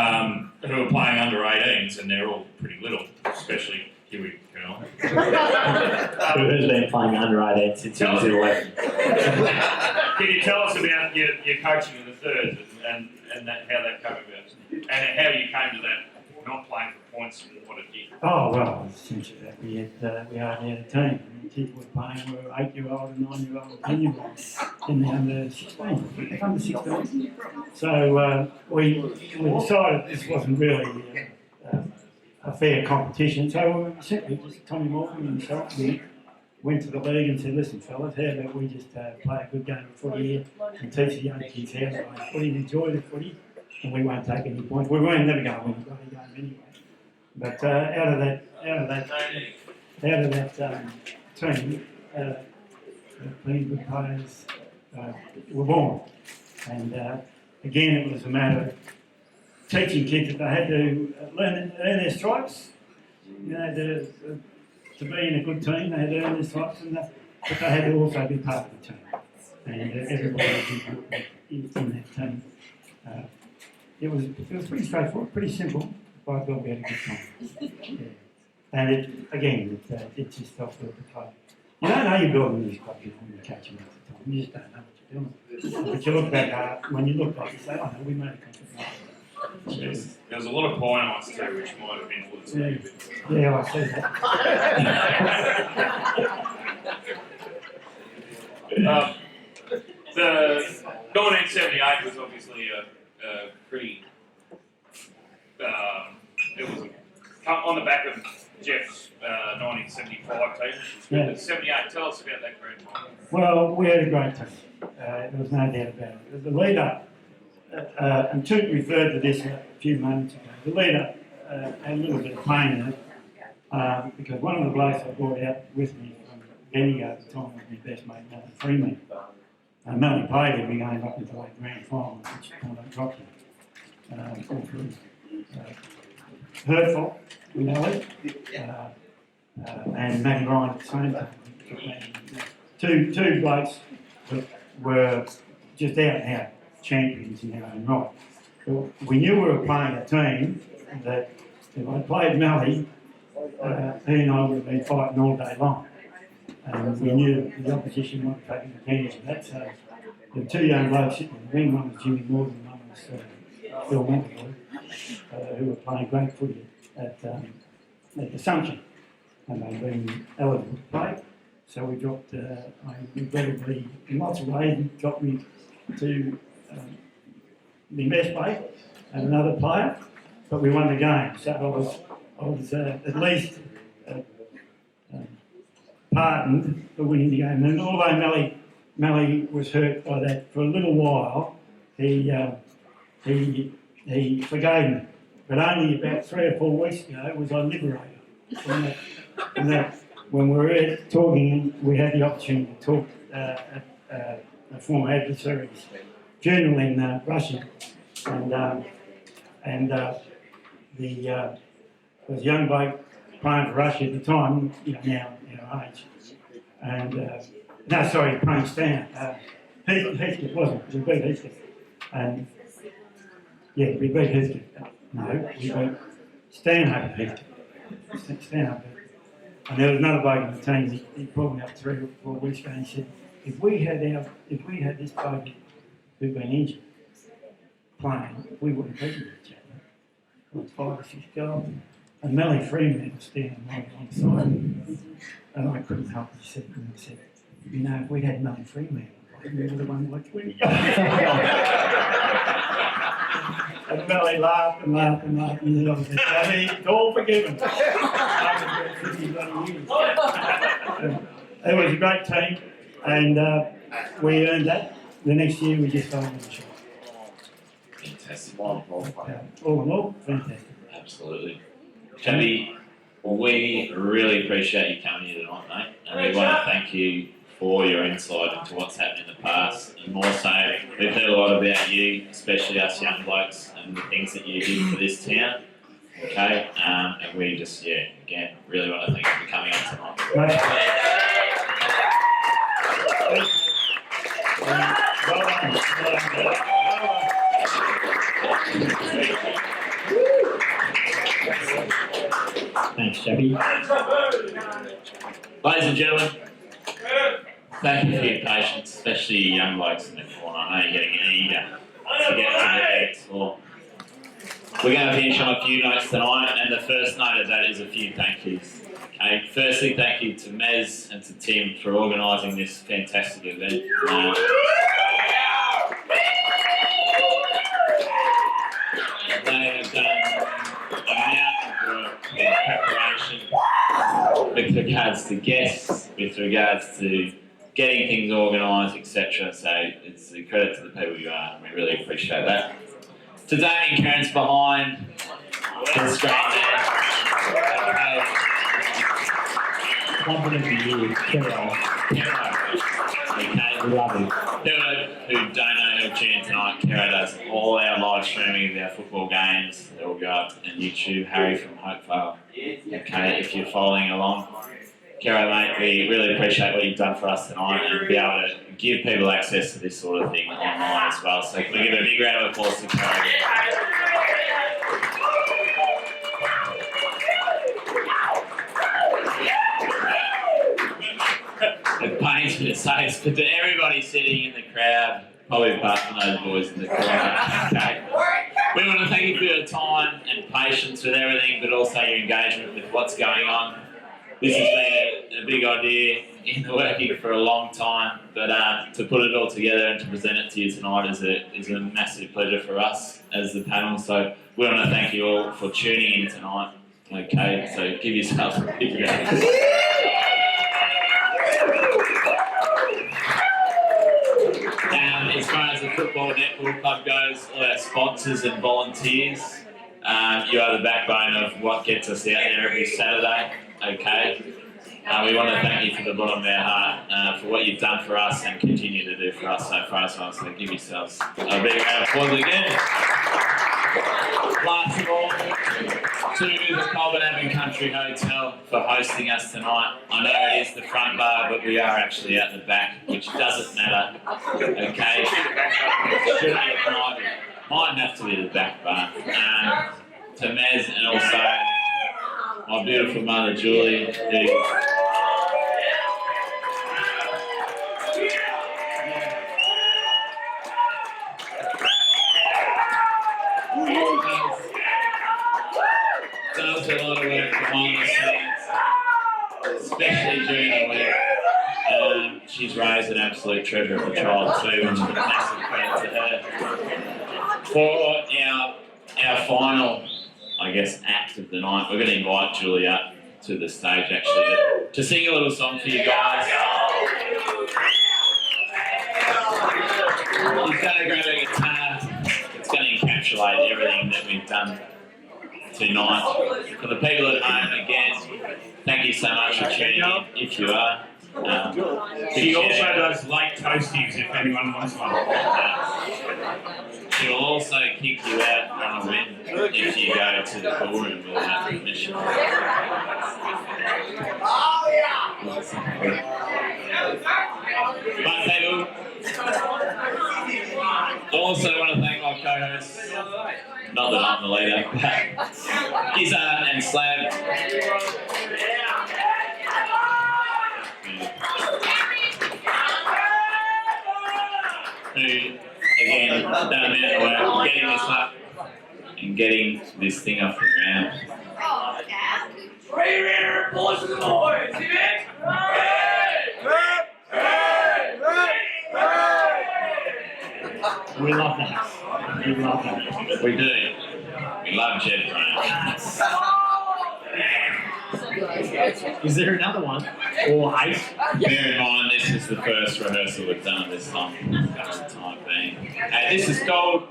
are playing under 18s, and they're all pretty little, especially Huey Colonel. Who's been playing under 18 since he was 11? Can you tell us about your coaching in the thirds and how that came about? And how you came to that, not playing for points and what it did? Oh, well, essentially that we hardly had a team. The kids were playing were 8-year-old and 9-year-old and 10-year-old in the under 16, under 16. So we decided this wasn't really a fair competition. So we simply just Tommy Morgan and myself went to the league and said, listen fellas, how about we just play a good game of footy here and teach the young kids how to play footy and enjoy the footy, and we won't take any points. We weren't never going to win a bloody game anyway. But out of that team, plenty good players were born. And again, it was a matter of teaching kids that they had to learn their stripes. You know, to be in a good team, they had to earn their stripes, but they had to also be part of the team. And everybody was important in that team. It was pretty straightforward, pretty simple. By God, we had a good time. Yeah. And it just felt good to play. You don't know you're building these clubs when you're catching at the time. You just don't know what you're doing. But you look back, when you look back, you say, oh no, we made a contribution. There was a lot of pie nights too, which might have influenced me a bit. Yeah, I see that. The 1978 was obviously a pretty. It was on the back of Jeff's 1975 team. Yeah. 78. Tell us about that grand final. Well, we had a great team. There was no doubt about it. The leader, and Toot referred to this a few moments ago. The leader had a little bit of pain in it because one of the blokes I brought out with me from Bendigo at the time was my best mate, Melanie Freeman. Melanie played every game up until that grand final, which kind of dropped him. Hurtful, we know it. And Matty Ryan at the same time. Two blokes that were just out and out champions in their own right. But we knew we were playing a team that if I played Melly, he and I would have been fighting all day long. And we knew the opposition might have taken advantage of that. So there were two young blokes sitting in the ring. One was Jimmy Morgan, one was Phil Montague, who were playing great footy at Assumption. And they'd been eligible to play. So we dropped, regrettably, in lots of ways, it got me to the best play and another player, but we won the game. So I was at least pardoned for winning the game. And although Melly was hurt by that for a little while, he forgave me. But only about 3 or 4 weeks ago was I liberated from that when we were talking, we had the opportunity to talk a former adversary's journal in Russia, and there was a young bloke playing for Russia at the time, now our age, and playing Stan. Heathcliff wasn't. We beat Heathcliff, and we beat Heathcliff. No, we beat Stanhope Heathcliff. Stanhope. And there was another bloke in the team. He pulled me up 3 or 4 weeks ago, and he said, if we had this bloke who'd been injured playing, we wouldn't beat him each other. It was 5 or 6 goals. And Melly Freeman was standing right on the side, and I couldn't help but say, if we'd had Melly Freeman, we would have won like 20 goals. And Melly laughed and laughed and laughed, and then I said, it's all forgiven. It was a great team, and we earned that. The next year we just followed the show. Fantastic. All in all, fantastic. Absolutely. Chubby, we really appreciate you coming here tonight, mate. And we want to thank you for your insight into what's happened in the past. And more so, we've heard a lot about you, especially us young blokes, and the things that you did for this town. Okay? And we just, again, really want to thank you for coming on tonight. Thanks, Chubby. Ladies and gentlemen, thank you for your patience, especially you young blokes in the corner. I know you're getting eager to get to the dance floor. We're going to finish on a few notes tonight, and the first note of that is a few thank yous. Okay, firstly, thank you to Mez and to Tim for organising this fantastic event. They have done a mountain of work in preparation with regards to guests, with regards to getting things organised, etc. So it's a credit to the people you are, and we really appreciate that. To Damien Cairns behind the screen there. Compliment to you, Kero. Okay, We love him. Kero, who don't know who tuned tonight, Kero does all our live streaming of our football games. They will go up on YouTube. Harry from Hopevale. Okay, if you're following along. Kero, mate, we really appreciate what you've done for us tonight and be able to give people access to this sort of thing online as well. So can we give a big round of applause to Kero? It pains me to say this, but to everybody sitting in the crowd, probably apart from those boys in the corner, okay. We want to thank you for your time and patience with everything, but also your engagement with what's going on. This has been a big idea in the working for a long time, but to put it all together and to present it to you tonight is a massive pleasure for us as the panel. So we want to thank you all for tuning in tonight. Okay, so give yourselves a big round. As far as the Football Netball Club goes, all our sponsors and volunteers, you are the backbone of what gets us out there every Saturday. Okay, we want to thank you from the bottom of our heart for what you've done for us and continue to do for us so far. So give yourselves a big round of applause again. Last of all, to the Colbo Country Hotel for hosting us tonight. I know it is the front bar, but we are actually out the back, which doesn't matter. Okay, might have to be the back bar. To Mez and also my beautiful mother Julie, who does a lot of work behind the scenes, especially during the week. She's raised an absolute treasure of a child too, which is a massive credit to her. For our final, I guess, act of the night, we're going to invite Julie up to the stage actually to sing a little song for you guys. She's going to grab a guitar. It's going to encapsulate everything that we've done tonight. For the people at home, again, thank you you so much for tuning in, if you are. She also does late toasties if anyone wants one. She'll also kick you out on a win if you go to the ballroom without permission. Oh yeah! But people, I also want to thank my co-hosts. Not that I'm the leader, but Izza and Slab. Who, again, done a amount of work getting this up and getting this thing off the ground. Boys and boys, see it? We love that. We love that. We do. We love Jet Is there another one? Or 8? Bear in mind, this is the first rehearsal we've done at this time being. This is called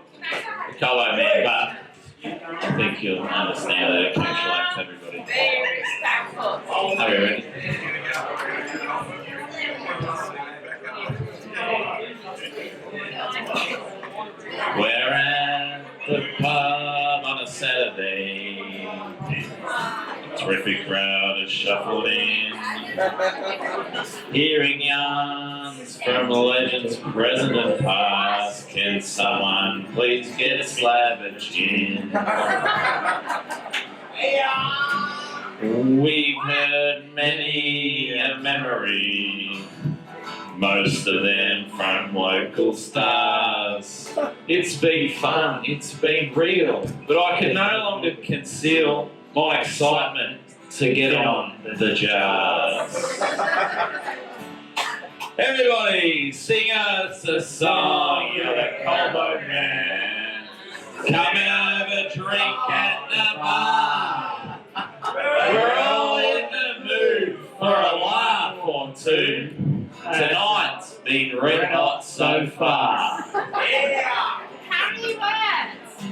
Colbo Man, but I think you'll understand that it encapsulates everybody. Are we ready? We're at the pub on a Saturday. A terrific crowd has shuffled in, hearing yarns from legends present and past. Can someone please get a slab of gin? We've heard many a memory, most of them from local stars. It's been fun, it's been real, but I can no longer conceal my excitement to get on the jars. Everybody, sing us a song, you're the Colbo Man. Come and have a drink at the bar. We're all in the mood for a laugh or two. Tonight's been red hot so far. Yeah! How many words?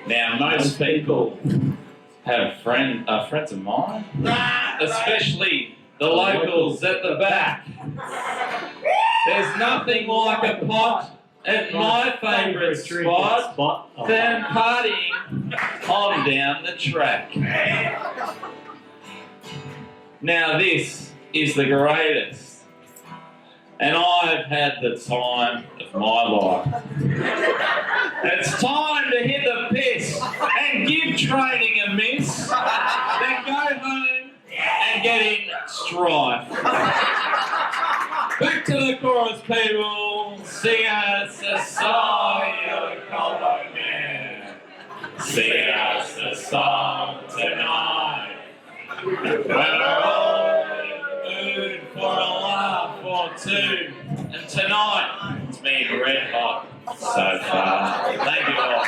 Now, most people have friends of mine, especially the locals at the back. There's nothing like a pot at my favourite spot than partying on down the track. Now, this is the greatest, and I've had the time of my life. It's time to hit the piss and give training a miss, then go home and get in strife. Back to the chorus, people. Sing us a song, you're the Colbo Man. Sing us a song tonight. We're all in the mood for a laugh or two. And tonight, it's been red hot so far. Thank you all.